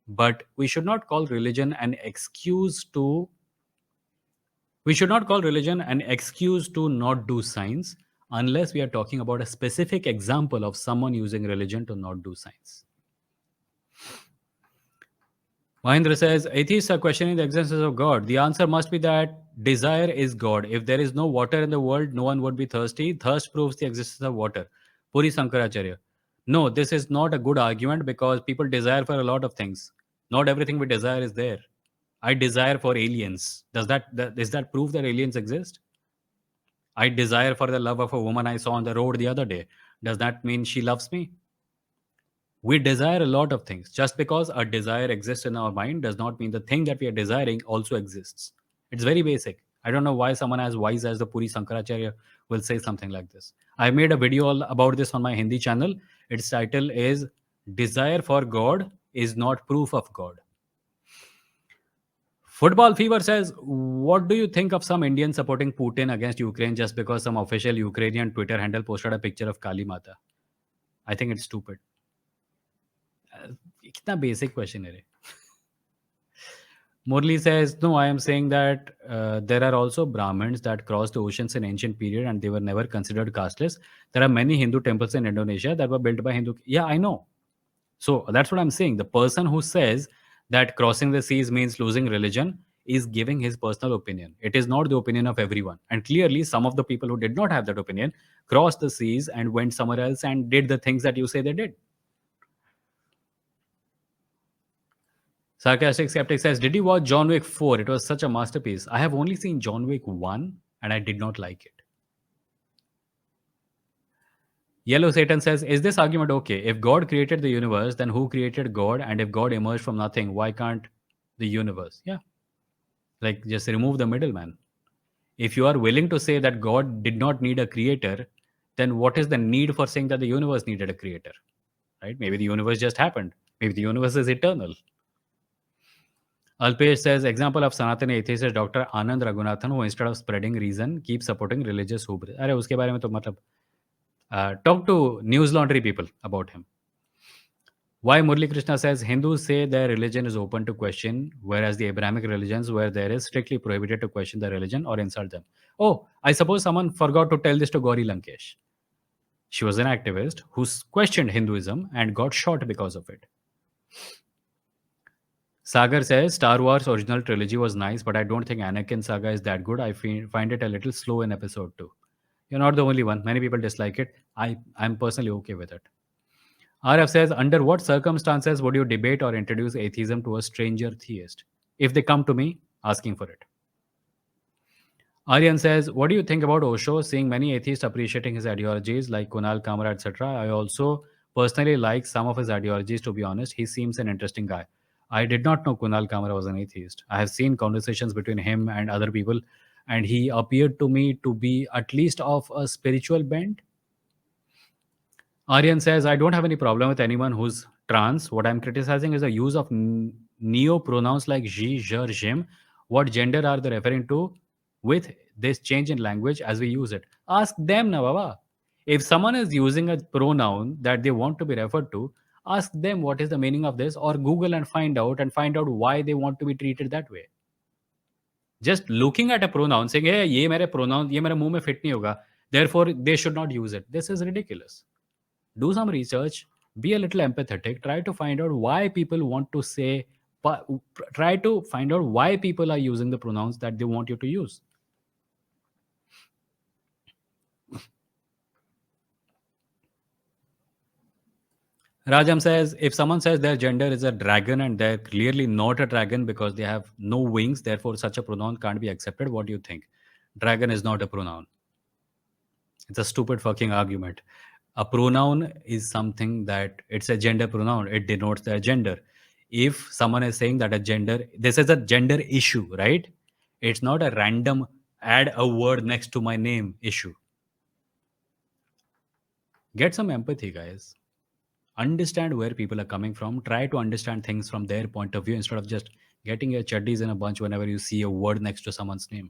but we should not call religion an excuse to not do science unless we are talking about a specific example of someone using religion to not do science. Mahendra says, atheists are questioning the existence of God. The answer must be that desire is God. If there is no water in the world, no one would be thirsty. Thirst proves the existence of water. Puri Sankaracharya. No, this is not a good argument because people desire for a lot of things. Not everything we desire is there. I desire for aliens. Does that prove that aliens exist? I desire for the love of a woman I saw on the road the other day. Does that mean she loves me? We desire a lot of things. Just because a desire exists in our mind does not mean the thing that we are desiring also exists. It's very basic. I don't know why someone as wise as the Puri Sankaracharya will say something like this. I made a video all about this on my Hindi channel. Its title is Desire for God is not proof of God. Football Fever says, what do you think of some Indians supporting Putin against Ukraine just because some official Ukrainian Twitter handle posted a picture of Kali Mata? I think it's stupid. कितना basic question है रे. Murli says, no, I am saying that there are also Brahmins that crossed the oceans in ancient period and they were never considered casteless. There are many Hindu temples in Indonesia that were built by Hindu. Yeah, I know. So that's what I'm saying. The person who says that crossing the seas means losing religion is giving his personal opinion. It is not the opinion of everyone. And clearly, some of the people who did not have that opinion crossed the seas and went somewhere else and did the things that you say they did. Sarcastic Skeptic says, did you watch John Wick 4? It was such a masterpiece. I have only seen John Wick 1 and I did not like it. Yellow Satan says, is this argument okay? If God created the universe, then who created God? And if God emerged from nothing, why can't the universe? Yeah. Like just remove the middleman. If you are willing to say that God did not need a creator, then what is the need for saying that the universe needed a creator? Right? Maybe the universe just happened. Maybe the universe is eternal. Alpesh says, example of Sanatani atheist is Dr. Anand Raghunathan, who instead of spreading reason, keeps supporting religious hubris. अरे उसके बारे में तो मतलब talk to news laundry people about him. Why Murli Krishna says Hindus say their religion is open to question, whereas the Abrahamic religions, where there is strictly prohibited to question the religion or insult them. Oh, I suppose someone forgot to tell this to Gauri Lankesh. She was an activist who questioned Hinduism and got shot because of it. Sagar says Star Wars original trilogy was nice, but I don't think Anakin saga is that good. I find it a little slow in episode 2. You're not the only one. Many people dislike it. I'm personally okay with it. RF says, under what circumstances would you debate or introduce atheism to a stranger theist? If they come to me asking for it. Aryan says, what do you think about Osho? Seeing many atheists appreciating his ideologies like Kunal Kamra, etc. I also personally like some of his ideologies, to be honest. He seems an interesting guy. I did not know Kunal Kamra was an atheist. I have seen conversations between him and other people, and he appeared to me to be at least of a spiritual bent. Aryan says, I don't have any problem with anyone who's trans. What I'm criticizing is the use of neo pronouns like she, her, jim. What gender are they referring to with this change in language as we use it? Ask them, na baba. If someone is using a pronoun that they want to be referred to, ask them what is the meaning of this, or Google and find out why they want to be treated that way. Just looking at a pronoun saying, hey, ye mere pronoun, ye mere muh mein fit nahi hoga, therefore they should not use it. This is ridiculous. Do some research, be a little empathetic, try to find out why people want to say, try to find out why people are using the pronouns that they want you to use. Rajam says, if someone says their gender is a dragon and they're clearly not a dragon because they have no wings, therefore such a pronoun can't be accepted, what do you think? Dragon is not a pronoun. It's a stupid fucking argument. A pronoun is something that it's a gender pronoun. It denotes their gender. If someone is saying that a gender, this is a gender issue, right? It's not a random add a word next to my name issue. Get some empathy, guys. Understand where people are coming from. Try to understand things from their point of view instead of just getting your chuddies in a bunch whenever you see a word next to someone's name.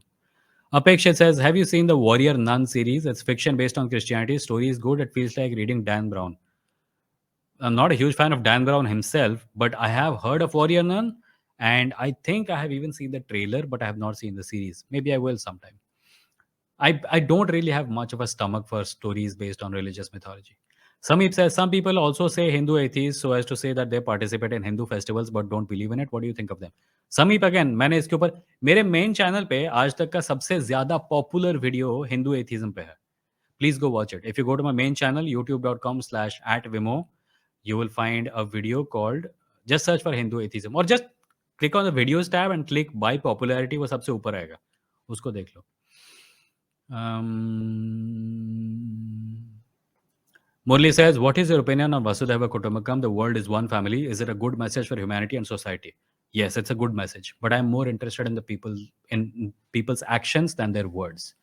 Apekshit says, have you seen the Warrior Nun series? It's fiction based on Christianity. Story is good. It feels like reading Dan Brown. I'm not a huge fan of Dan Brown himself, but I have heard of Warrior Nun, and I think I have even seen the trailer, but I have not seen the series. Maybe I will sometime. I don't really have much of a stomach for stories based on religious mythology. Samip says some people also say Hindu atheists so as to say that they participate in Hindu festivals but don't believe in it. What do you think of them? Samip again, मैंने इसके ऊपर मेरे main channel पे आज तक का सबसे ज्यादा पॉपुलर वीडियो हिंदू एथिज्म पे है. Please go watch it. If you go to my main channel, youtube.com/@Vimoh, you will find a video called, just search for Hindu atheism or just click on the videos tab and click by popularity. वो सबसे ऊपर आएगा. उसको देख लो. Murli says, what is your opinion on Vasudhaiva Kutumbakam? The world is one family. Is it a good message for humanity and society? Yes, it's a good message, but I'm more interested in the in people's actions than their words.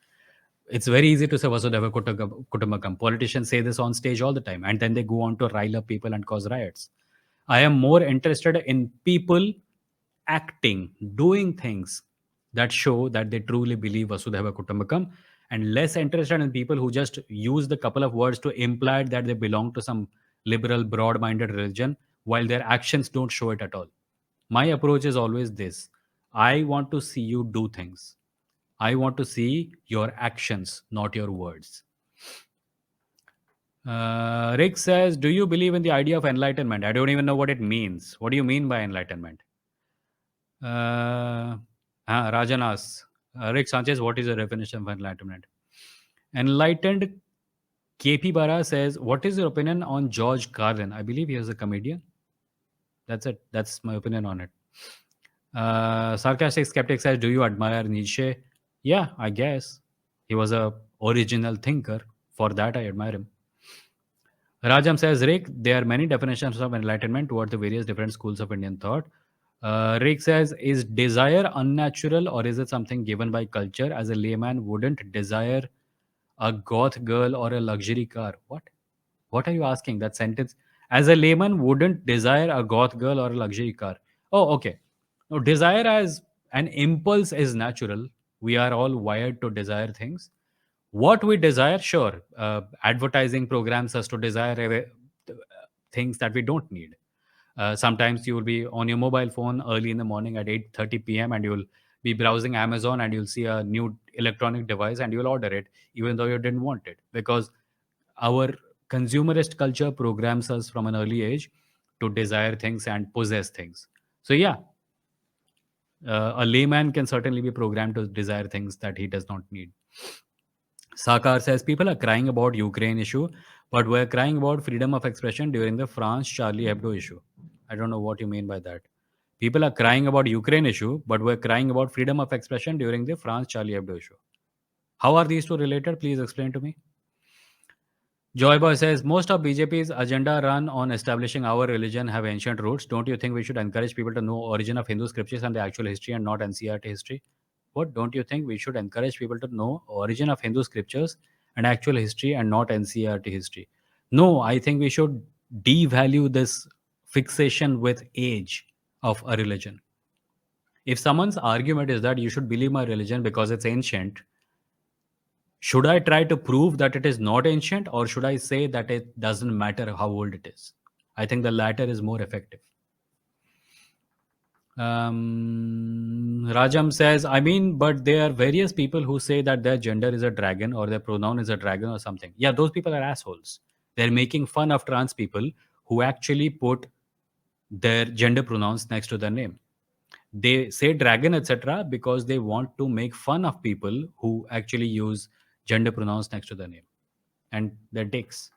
It's very easy to say Vasudhaiva Kutumbakam. Politicians say this on stage all the time, and then they go on to rile up people and cause riots. I am more interested in people acting, doing things that show that they truly believe Vasudhaiva Kutumbakam, and less interested in people who just use the couple of words to imply that they belong to some liberal, broad minded religion while their actions don't show it at all. My approach is always this: I want to see you do things. I want to see your actions, not your words. Rick says, do you believe in the idea of enlightenment? I don't even know what it means. What do you mean by enlightenment? Rajan asks, Rick Sanchez, what is the definition of enlightenment? Enlightened KP Bara says, what is your opinion on George Carlin? I believe he is a comedian. That's it. That's my opinion on it. Sarcastic Skeptic says, do you admire Nietzsche? Yeah, I guess. He was a original thinker. For that, I admire him. Rajam says, Rick, there are many definitions of enlightenment toward the various different schools of Indian thought. Rick says, is desire unnatural or is it something given by culture? As a layman, wouldn't desire a goth girl or a luxury car? What? What are you asking? That sentence. As a layman, wouldn't desire a goth girl or a luxury car? Oh, okay. No, desire as an impulse is natural. We are all wired to desire things. What we desire, sure, advertising programs us to desire things that we don't need. Sometimes you will be on your mobile phone early in the morning at 8:30 p.m. and you'll be browsing Amazon and you'll see a new electronic device and you'll order it even though you didn't want it, because our consumerist culture programs us from an early age to desire things and possess things. So yeah, a layman can certainly be programmed to desire things that he does not need. Sakar says people are crying about Ukraine issue, but we're crying about freedom of expression during the France Charlie Hebdo issue. I don't know what you mean by that. People are crying about Ukraine issue, but we're crying about freedom of expression during the France Charlie Hebdo issue. How are these two related? Please explain to me. Joyboy says most of BJP's agenda run on establishing our religion have ancient roots. Don't you think we should encourage people to know origin of Hindu scriptures and the actual history and not NCRT history? What, don't you think we should encourage people to know origin of Hindu scriptures and actual history and not NCRT history? No, I think we should devalue this fixation with age of a religion. If someone's argument is that you should believe my religion because it's ancient, should I try to prove that it is not ancient, or should I say that it doesn't matter how old it is? I think the latter is more effective. Rajam says, I mean, but there are various people who say that their gender is a dragon or their pronoun is a dragon or something. Yeah, those people are assholes. They're making fun of trans people who actually put their gender pronouns next to their name. They say dragon, etc., because they want to make fun of people who actually use gender pronouns next to their name, and they're dicks.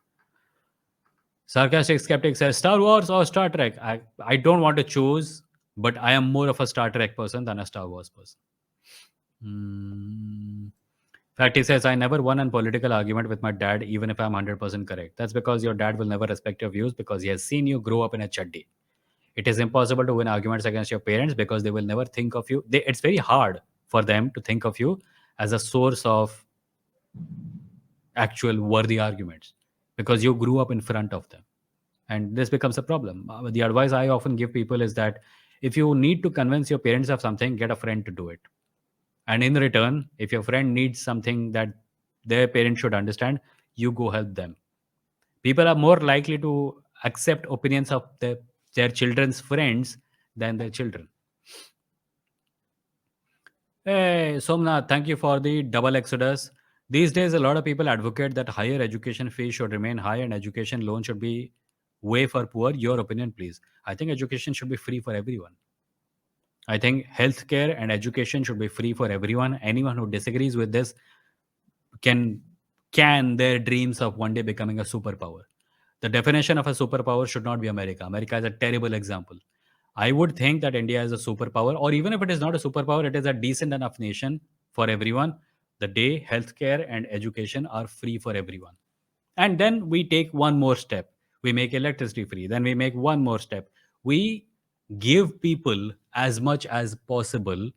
Sarcastic Skeptic says, Star Wars or Star Trek? I don't want to choose, but I am more of a Star Trek person than a Star Wars person. Fact, he says, I never won a political argument with my dad, even if I'm 100% correct. That's because your dad will never respect your views because he has seen you grow up in a chaddi. It is impossible to win arguments against your parents because they will never think of you. It's very hard for them to think of you as a source of actual worthy arguments because you grew up in front of them. And this becomes a problem. The advice I often give people is that if you need to convince your parents of something, get a friend to do it. And in return, if your friend needs something that their parents should understand, you go help them. People are more likely to accept opinions of their children's friends than their children. Hey, Somnath, thank you for the double exodus. These days, a lot of people advocate that higher education fees should remain high and education loan should be way for poor. Your opinion, please. I think education should be free for everyone. I think healthcare and education should be free for everyone. Anyone who disagrees with this can their dreams of one day becoming a superpower. The definition of a superpower should not be America. America is a terrible example. I would think that India is a superpower, or even if it is not a superpower, it is a decent enough nation for everyone. The day healthcare and education are free for everyone. And then we take one more step. We make electricity free. Then we make one more step. We give people as much as possible.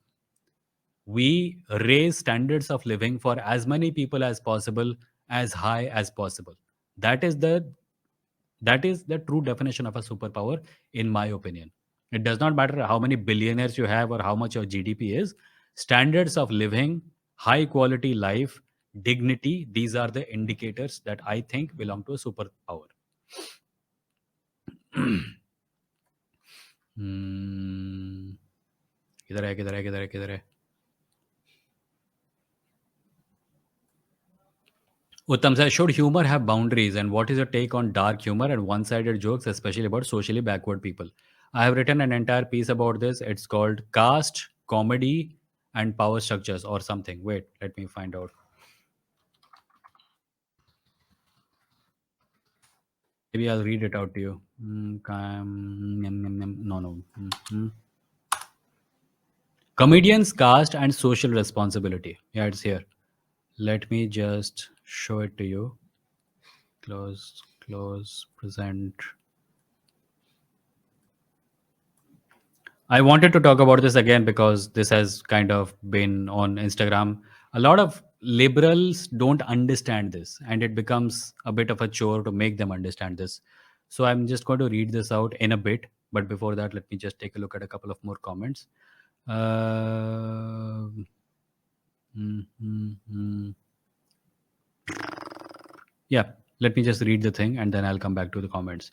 We raise standards of living for as many people as possible, as high as possible. That is the true definition of a superpower, in my opinion. It does not matter how many billionaires you have or how much your GDP is. Standards of living, high quality life, dignity, these are the indicators that I think belong to a superpower. Hmm. किधर है किधर है किधर है किधर है Uttam says, should humor have boundaries? And what is your take on dark humor and one sided jokes, especially about socially backward people? I have written an entire piece about this. It's called Caste, Comedy, and Power Structures or something. Wait, let me find out. Maybe I'll read it out to you. No, no. Comedians, caste, and social responsibility. Yeah, it's here. Let me just show it to you. Close, present. I wanted to talk about this again because this has kind of been on Instagram. A lot of liberals don't understand this, and it becomes a bit of a chore to make them understand this. So I'm just going to read this out in a bit. But before that, let me just take a look at a couple of more comments. Uh, mm, mm, mm. Yeah, let me just read the thing and then I'll come back to the comments.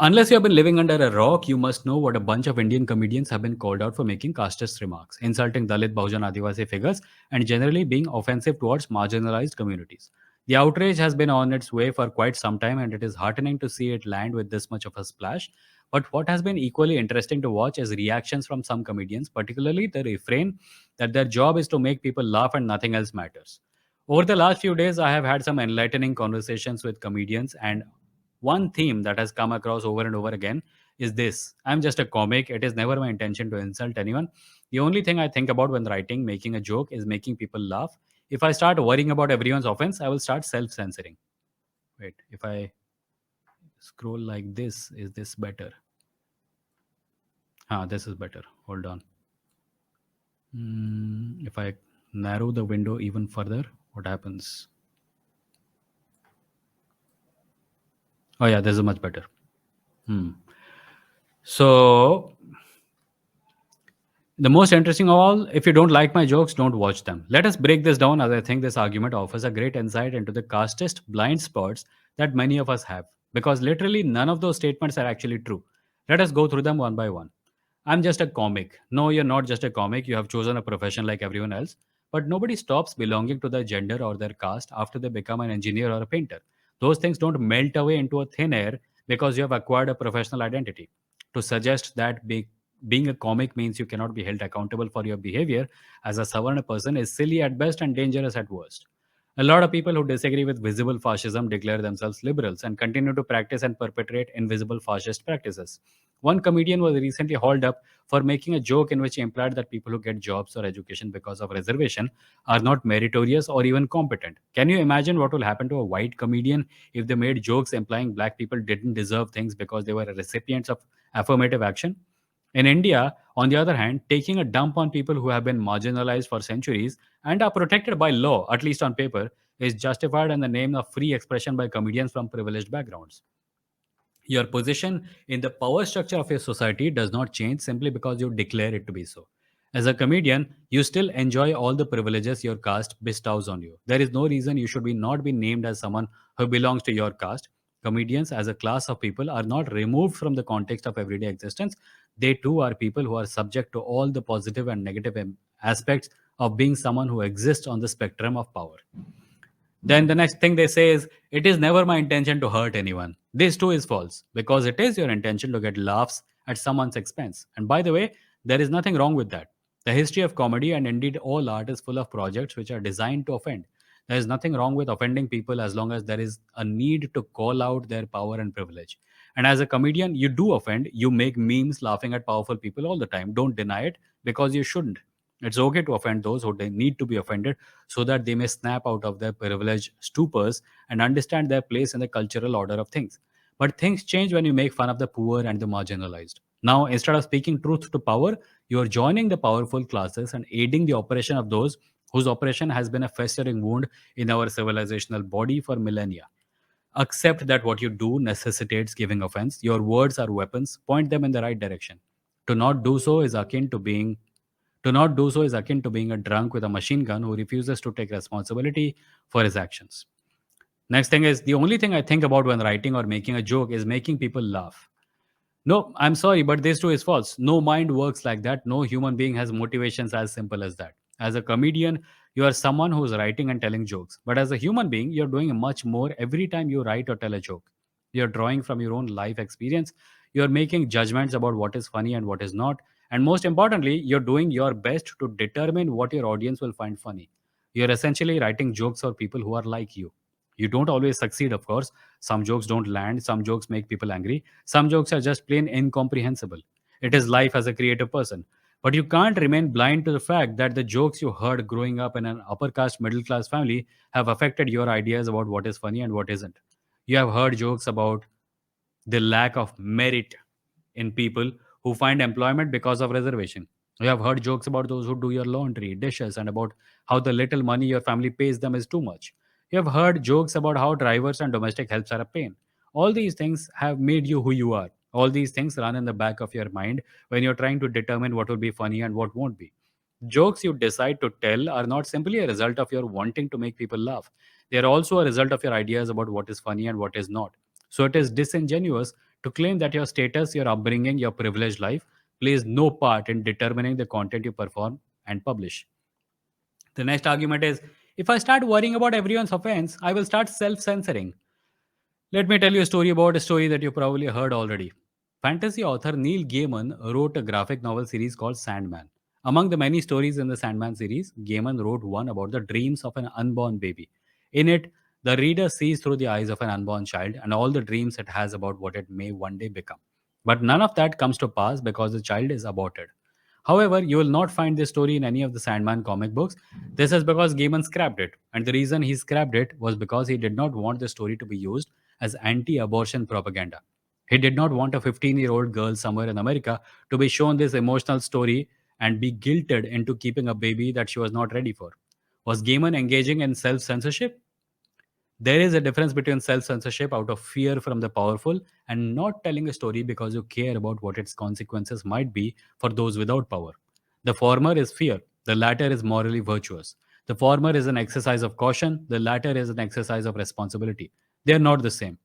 Unless you have been living under a rock, you must know what a bunch of Indian comedians have been called out for making casteist remarks, insulting Dalit, Bahujan, Adivasi figures, and generally being offensive towards marginalized communities. The outrage has been on its way for quite some time, and it is heartening to see it land with this much of a splash. But what has been equally interesting to watch is reactions from some comedians, particularly the refrain that their job is to make people laugh and nothing else matters. Over the last few days, I have had some enlightening conversations with comedians, and one theme that has come across over and over again is this: I'm just a comic. It is never my intention to insult anyone. The only thing I think about when writing, making a joke, is making people laugh. If I start worrying about everyone's offense, I will start self censoring. Wait, if I scroll like this, is this better? Ah, this is better. Hold on. If I narrow the window even further, what happens? Oh, yeah, this is much better. So, the most interesting of all, if you don't like my jokes, don't watch them. Let us break this down, as I think this argument offers a great insight into the casteist blind spots that many of us have. Because literally none of those statements are actually true. Let us go through them one by one. I'm just a comic. No, you're not just a comic. You have chosen a profession like everyone else. But nobody stops belonging to their gender or their caste after they become an engineer or a painter. Those things don't melt away into a thin air because you have acquired a professional identity. To suggest that being a comic means you cannot be held accountable for your behavior as a Savarna person is silly at best and dangerous at worst. A lot of people who disagree with visible fascism declare themselves liberals and continue to practice and perpetrate invisible fascist practices. One comedian was recently hauled up for making a joke in which he implied that people who get jobs or education because of reservation are not meritorious or even competent. Can you imagine what will happen to a white comedian if they made jokes implying black people didn't deserve things because they were recipients of affirmative action? In India, on the other hand, taking a dump on people who have been marginalized for centuries and are protected by law, at least on paper, is justified in the name of free expression by comedians from privileged backgrounds. Your position in the power structure of your society does not change simply because you declare it to be so. As a comedian, you still enjoy all the privileges your caste bestows on you. There is no reason you should be not be named as someone who belongs to your caste. Comedians, as a class of people, are not removed from the context of everyday existence. They too are people who are subject to all the positive and negative aspects of being someone who exists on the spectrum of power. Then the next thing they say is, it is never my intention to hurt anyone. This too is false because it is your intention to get laughs at someone's expense. And by the way, there is nothing wrong with that. The history of comedy and indeed all art is full of projects which are designed to offend. There is nothing wrong with offending people as long as there is a need to call out their power and privilege. And as a comedian, you do offend, you make memes laughing at powerful people all the time. Don't deny it because you shouldn't. It's okay to offend those who they need to be offended so that they may snap out of their privileged stupors and understand their place in the cultural order of things. But things change when you make fun of the poor and the marginalized. Now, instead of speaking truth to power, you are joining the powerful classes and aiding the oppression of those whose oppression has been a festering wound in our civilizational body for millennia. Accept that what you do necessitates giving offense. Your words are weapons. Point them in the right direction. To not do so is akin to being to not do so is akin to being a drunk with a machine gun who refuses to take responsibility for his actions. Next thing is, the only thing I think about when writing or making a joke is making people laugh. No, I'm sorry, but this too is false. No mind works like that. No human being has motivations as simple as that. As a comedian, you are someone who's writing and telling jokes. But as a human being, you're doing much more every time you write or tell a joke. You're drawing from your own life experience. You're making judgments about what is funny and what is not. And most importantly, you're doing your best to determine what your audience will find funny. You're essentially writing jokes for people who are like you. You don't always succeed, of course. Some jokes don't land, some jokes make people angry, some jokes are just plain incomprehensible. It is life as a creative person. But you can't remain blind to the fact that the jokes you heard growing up in an upper caste, middle class family have affected your ideas about what is funny and what isn't. You have heard jokes about the lack of merit in people who find employment because of reservation. You have heard jokes about those who do your laundry, dishes, and about how the little money your family pays them is too much. You have heard jokes about how drivers and domestic helps are a pain. All these things have made you who you are. All these things run in the back of your mind when you're trying to determine what will be funny and what won't be. Jokes you decide to tell are not simply a result of your wanting to make people laugh. They are also a result of your ideas about what is funny and what is not. So it is disingenuous to claim that your status, your upbringing, your privileged life plays no part in determining the content you perform and publish. The next argument is, if I start worrying about everyone's offense, I will start self censoring. Let me tell you a story about a story that you probably heard already. Fantasy author Neil Gaiman wrote a graphic novel series called Sandman. Among the many stories in the Sandman series, Gaiman wrote one about the dreams of an unborn baby. In it, the reader sees through the eyes of an unborn child and all the dreams it has about what it may one day become. But none of that comes to pass because the child is aborted. However, you will not find this story in any of the Sandman comic books. This is because Gaiman scrapped it, and the reason he scrapped it was because he did not want the story to be used as anti abortion propaganda. He did not want a 15-year-old girl somewhere in America to be shown this emotional story and be guilted into keeping a baby that she was not ready for. Was Gaiman engaging in self censorship? There is a difference between self censorship out of fear from the powerful and not telling a story because you care about what its consequences might be for those without power. The former is fear, the latter is morally virtuous. The former is an exercise of caution, the latter is an exercise of responsibility. They are not the same.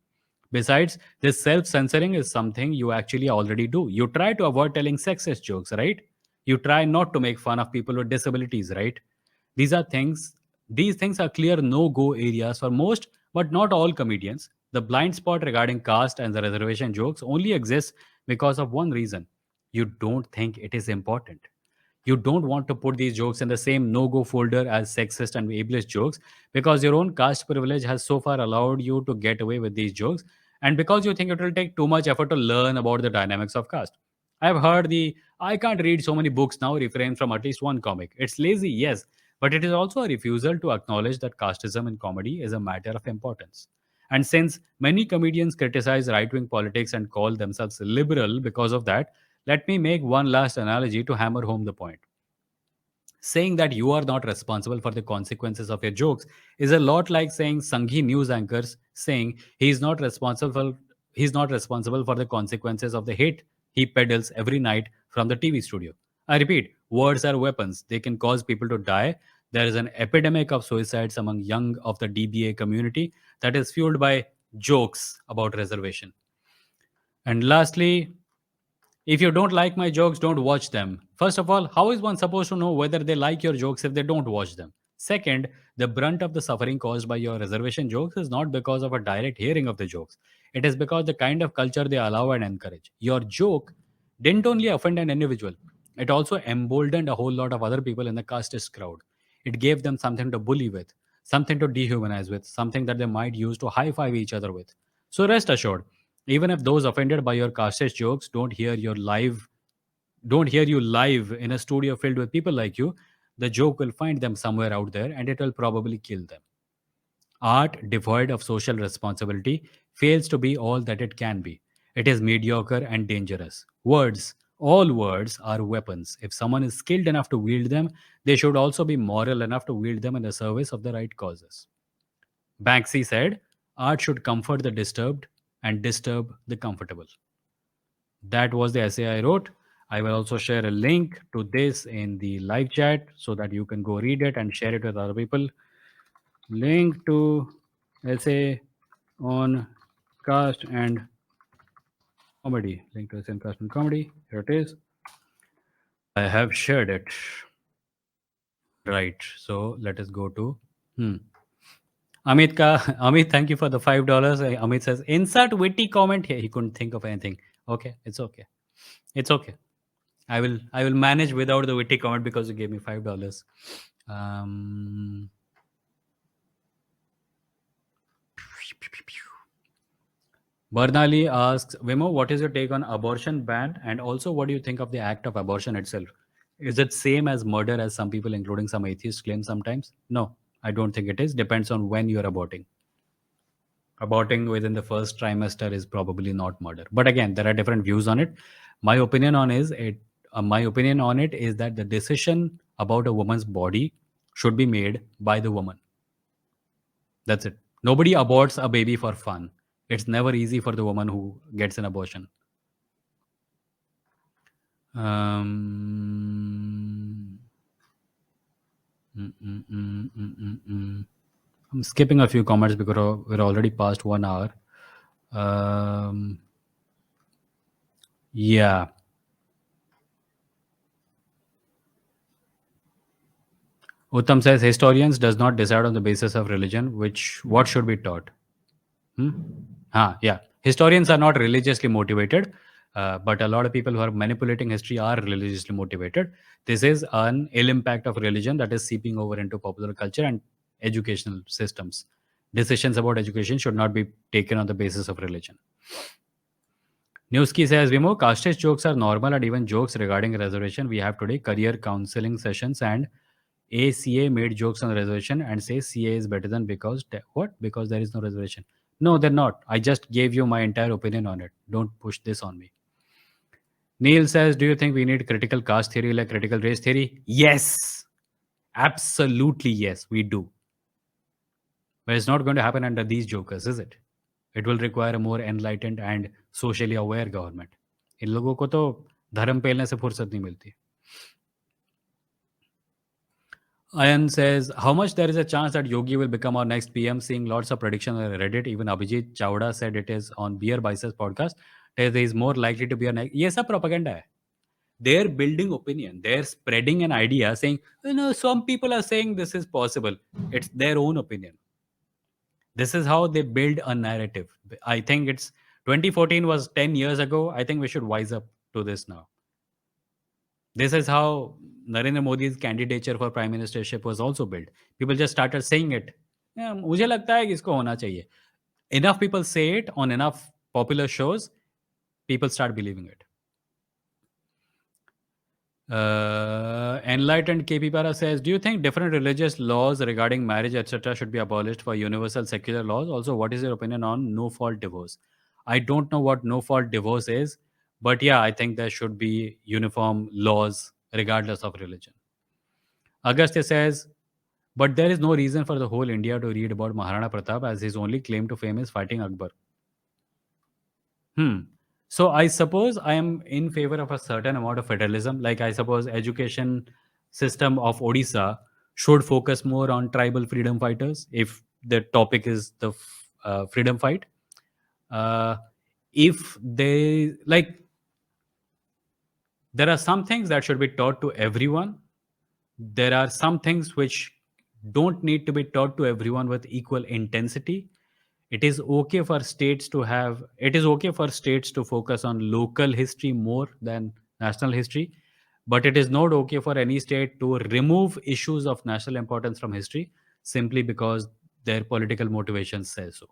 Besides, this self censoring is something you actually already do. You try to avoid telling sexist jokes, right? You try not to make fun of people with disabilities, right? These are things these things are clear no-go areas for most, but not all comedians. The blind spot regarding caste and the reservation jokes only exists because of one reason. You don't think it is important. You don't want to put these jokes in the same no-go folder as sexist and ableist jokes because your own caste privilege has so far allowed you to get away with these jokes, and because you think it will take too much effort to learn about the dynamics of caste. I've heard the I can't read so many books now refrain from at least one comic. It's lazy, yes, but it is also a refusal to acknowledge that casteism in comedy is a matter of importance. And since many comedians criticize right wing politics and call themselves liberal because of that, let me make one last analogy to hammer home the point. Saying that you are not responsible for the consequences of your jokes is a lot like saying Sanghi news anchors saying he's not responsible for the consequences of the hate he peddles every night from the TV studio. I repeat, words are weapons. They can cause people to die. There is an epidemic of suicides among young of the DBA community that is fueled by jokes about reservation. And lastly, if you don't like my jokes, don't watch them. First of all, how is one supposed to know whether they like your jokes if they don't watch them? Second, the brunt of the suffering caused by your reservation jokes is not because of a direct hearing of the jokes. It is because the kind of culture they allow and encourage. Your joke didn't only offend an individual, it also emboldened a whole lot of other people in the casteist crowd. It gave them something to bully with, something to dehumanize with, something that they might use to high five each other with. So rest assured, even if those offended by your casteist jokes don't hear you live in a studio filled with people like you, the joke will find them somewhere out there and it will probably kill them. Art, devoid of social responsibility, fails to be all that it can be. It is mediocre and dangerous. Words, all words, are weapons. If someone is skilled enough to wield them, they should also be moral enough to wield them in the service of the right causes. Banksy said, art should comfort the disturbed and disturb the comfortable. That was the essay I wrote. I will also share a link to this in the live chat so that you can go read it and share it with other people. Link to essay on caste and comedy. Link to essay on caste and comedy. Here it is. I have shared it. Right. So let us go to. Hmm. Amit ka Amit, thank you for the $5. Amit says insert witty comment here. He couldn't think of anything. Okay, it's okay. It's okay. I will manage without the witty comment because you gave me $5. Um, Bernali asks, Vimoh, what is your take on abortion ban? And also, what do you think of the act of abortion itself? Is it same as murder as some people, including some atheists, claim sometimes? No, I don't think it is. Depends on when you're aborting. Aborting within the first trimester is probably not murder. But again, there are different views on it. My opinion on is it. My opinion on it is that the decision about a woman's body should be made by the woman. That's it. Nobody aborts a baby for fun. It's never easy for the woman who gets an abortion. Um, mm, mm, mm, mm, mm. I'm skipping a few comments because we're already past 1 hour. Yeah. Uttam says historians does not decide on the basis of religion, which what should be taught. Hmm? Yeah. Historians are not religiously motivated, but a lot of people who are manipulating history are religiously motivated. This is an ill impact of religion that is seeping over into popular culture and educational systems. Decisions about education should not be taken on the basis of religion. Newski says, Vimo, casteist jokes are normal and even jokes regarding reservation we have today, career counseling sessions, and ACA made jokes on reservation and say CA is better than because what? Because there is no reservation. No, they're not. I just gave you my entire opinion on it. Don't push this on me. Neil says, do you think we need critical caste theory like critical race theory? Yes. Absolutely yes, we do. But it's not going to happen under these jokers, is it? It will require a more enlightened and socially aware government. इन लोगों को तो धर्म पेलने से फुर्सत नहीं मिलती. Ayan says, how much there is a chance that Yogi will become our next PM? Seeing lots of prediction on Reddit. Even Abhijit Chawda said it is on Beer Biceps podcast. That he is more likely to be a next. ये सब propaganda है. They're building opinion. They're spreading an idea saying, some people are saying this is possible. It's their own opinion. This is how they build a narrative. I think it's 2014 was 10 years ago. I think we should wise up to this now. This is how Narendra Modi's candidature for prime ministership was also built. People just started saying it. Yeah, मुझे लगता है कि इसको होना चाहिए. Enough people say it on enough popular shows, people start believing it. Enlightened KP Para says, do you think different religious laws regarding marriage, etc., should be abolished for universal secular laws? Also, what is your opinion on no-fault divorce? I don't know what no-fault divorce is, but yeah, I think there should be uniform laws regardless of religion. Agastya says, but there is no reason for the whole India to read about Maharana Pratap as his only claim to fame is fighting Akbar. So I suppose I am in favor of a certain amount of federalism. Like I suppose education system of Odisha should focus more on tribal freedom fighters if the topic is the freedom fight. If they like, there are some things that should be taught to everyone. There are some things which don't need to be taught to everyone with equal intensity. It is okay for states to focus on local history more than national history, but it is not okay for any state to remove issues of national importance from history simply because their political motivations say so.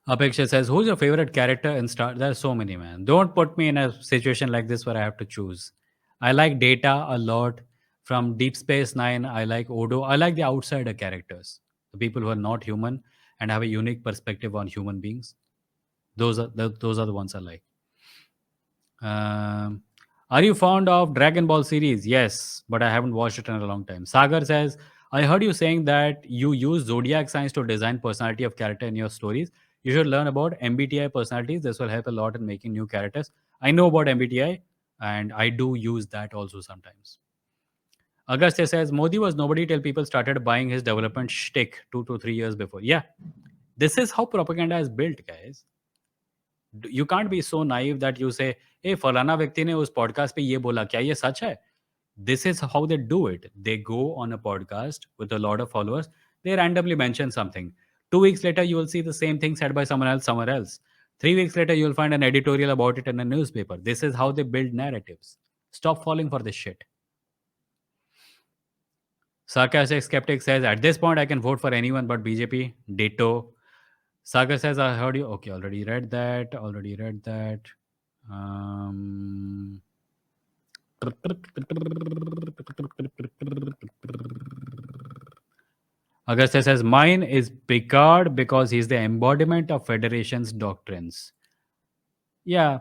Apeksha says, "Who's your favorite character in Star?" There are so many, man. Don't put me in a situation like this where I have to choose. I like Data a lot. From Deep Space Nine, I like Odo. I like the outsider characters, the people who are not human and have a unique perspective on human beings. Those are the ones I like. Um, are you fond of Dragon Ball series? Yes, but I haven't watched it in a long time. Sagar says, I heard you saying that you use zodiac signs to design personality of character in your stories. You should learn about MBTI personalities. This will help a lot in making new characters. I know about MBTI and I do use that also sometimes. Agastya says, Modi was nobody till people started buying his development shtick 2 to 3 years before. Yeah, this is how propaganda is built, guys. You can't be so naive that you say, hey, फलाना व्यक्ति ने उस podcast पे ये बोला, क्या ये सच है? This is how they do it. They go on a podcast with a lot of followers. They randomly mention something. 2 weeks later, you will see the same thing said by someone else somewhere else. 3 weeks later, you'll find an editorial about it in a newspaper. This is how they build narratives. Stop falling for this shit. Sarcastic skeptic says, at this point, I can vote for anyone but BJP. Ditto. Sagar says, I heard you. Okay, already read that. Already read that. Um, Augusta says, mine is Picard because he's the embodiment of Federation's doctrines. Yeah.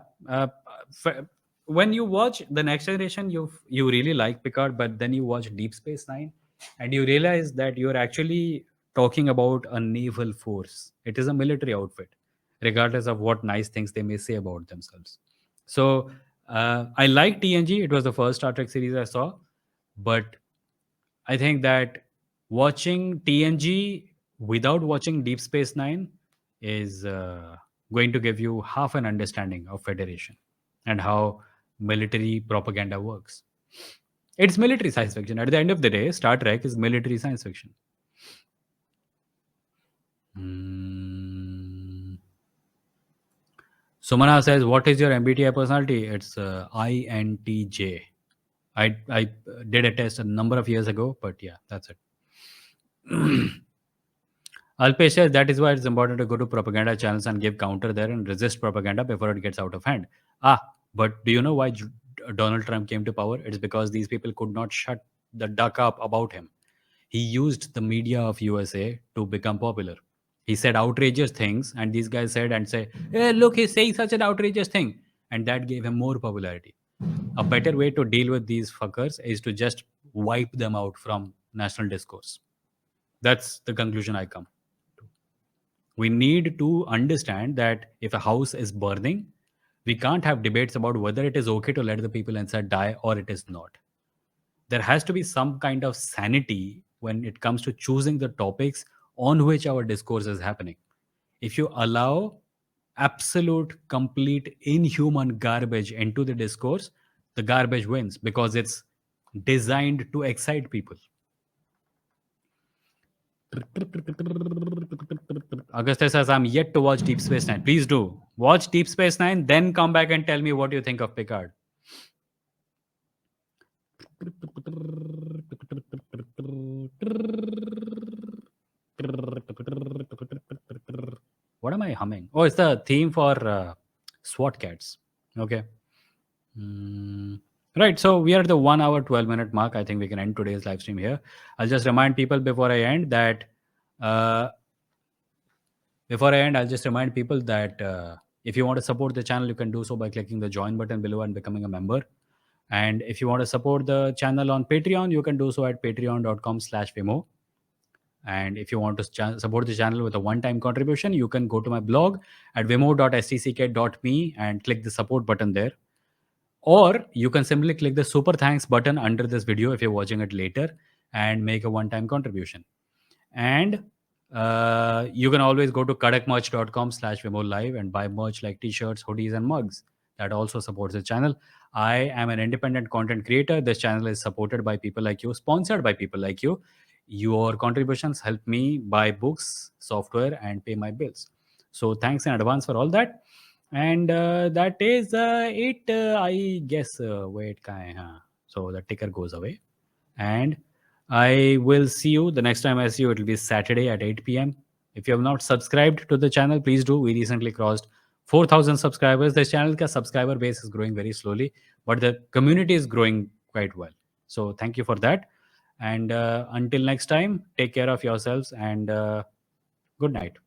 When you watch The Next Generation, you really like Picard, but then you watch Deep Space Nine and you realize that you're actually talking about a naval force. It is a military outfit, regardless of what nice things they may say about themselves. So I like TNG. It was the first Star Trek series I saw, but I think that watching TNG without watching Deep Space Nine is going to give you half an understanding of Federation and how military propaganda works. It's military science fiction. At the end of the day, Star Trek is military science fiction. Hmm. Sumana says, what is your MBTI personality? It's INTJ. I did a test a number of years ago, but yeah, that's it. Alpesh says that is why it's important to go to propaganda channels and give counter there and resist propaganda before it gets out of hand. But do you know why Donald Trump came to power? It's because these people could not shut the duck up about him. He used the media of USA to become popular. He said outrageous things, and these guys said and say, "Hey, look, he's saying such an outrageous thing," and that gave him more popularity. A better way to deal with these fuckers is to just wipe them out from national discourse. That's the conclusion I come. We need to understand that if a house is burning, we can't have debates about whether it is okay to let the people inside die or it is not. There has to be some kind of sanity when it comes to choosing the topics on which our discourse is happening. If you allow absolute, complete, inhuman garbage into the discourse, the garbage wins because it's designed to excite people. Augusta says, I'm yet to watch Deep Space Nine. Please do. Watch Deep Space Nine, then come back and tell me what you think of Picard. What am I humming? Oh, it's the theme for SWAT cats. Okay. Right. So we are at the 1 hour, 12-minute mark. I think we can end today's live stream here. I'll just remind people before I end that uh, if you want to support the channel, you can do so by clicking the join button below and becoming a member. And if you want to support the channel on Patreon, you can do so at patreon.com/Vimoh. And if you want to support the channel with a one-time contribution, you can go to my blog at vimoh.stck.me and click the support button there. Or you can simply click the super thanks button under this video if you're watching it later and make a one-time contribution. And you can always go to kadakmerch.com/Vimoh live and buy merch like t-shirts, hoodies, and mugs. that also supports the channel. I am an independent content creator. This channel is supported by people like you, sponsored by people like you. Your contributions help me buy books, software, and pay my bills. So thanks in advance for all that. And that is it, I guess. Wait, so the ticker goes away. And I will see you the next time I see you. It will be Saturday at 8 p.m. If you have not subscribed to the channel, please do. We recently crossed 4,000 subscribers. This channel ka subscriber base is growing very slowly, but the community is growing quite well. So thank you for that. And until next time, take care of yourselves and good night.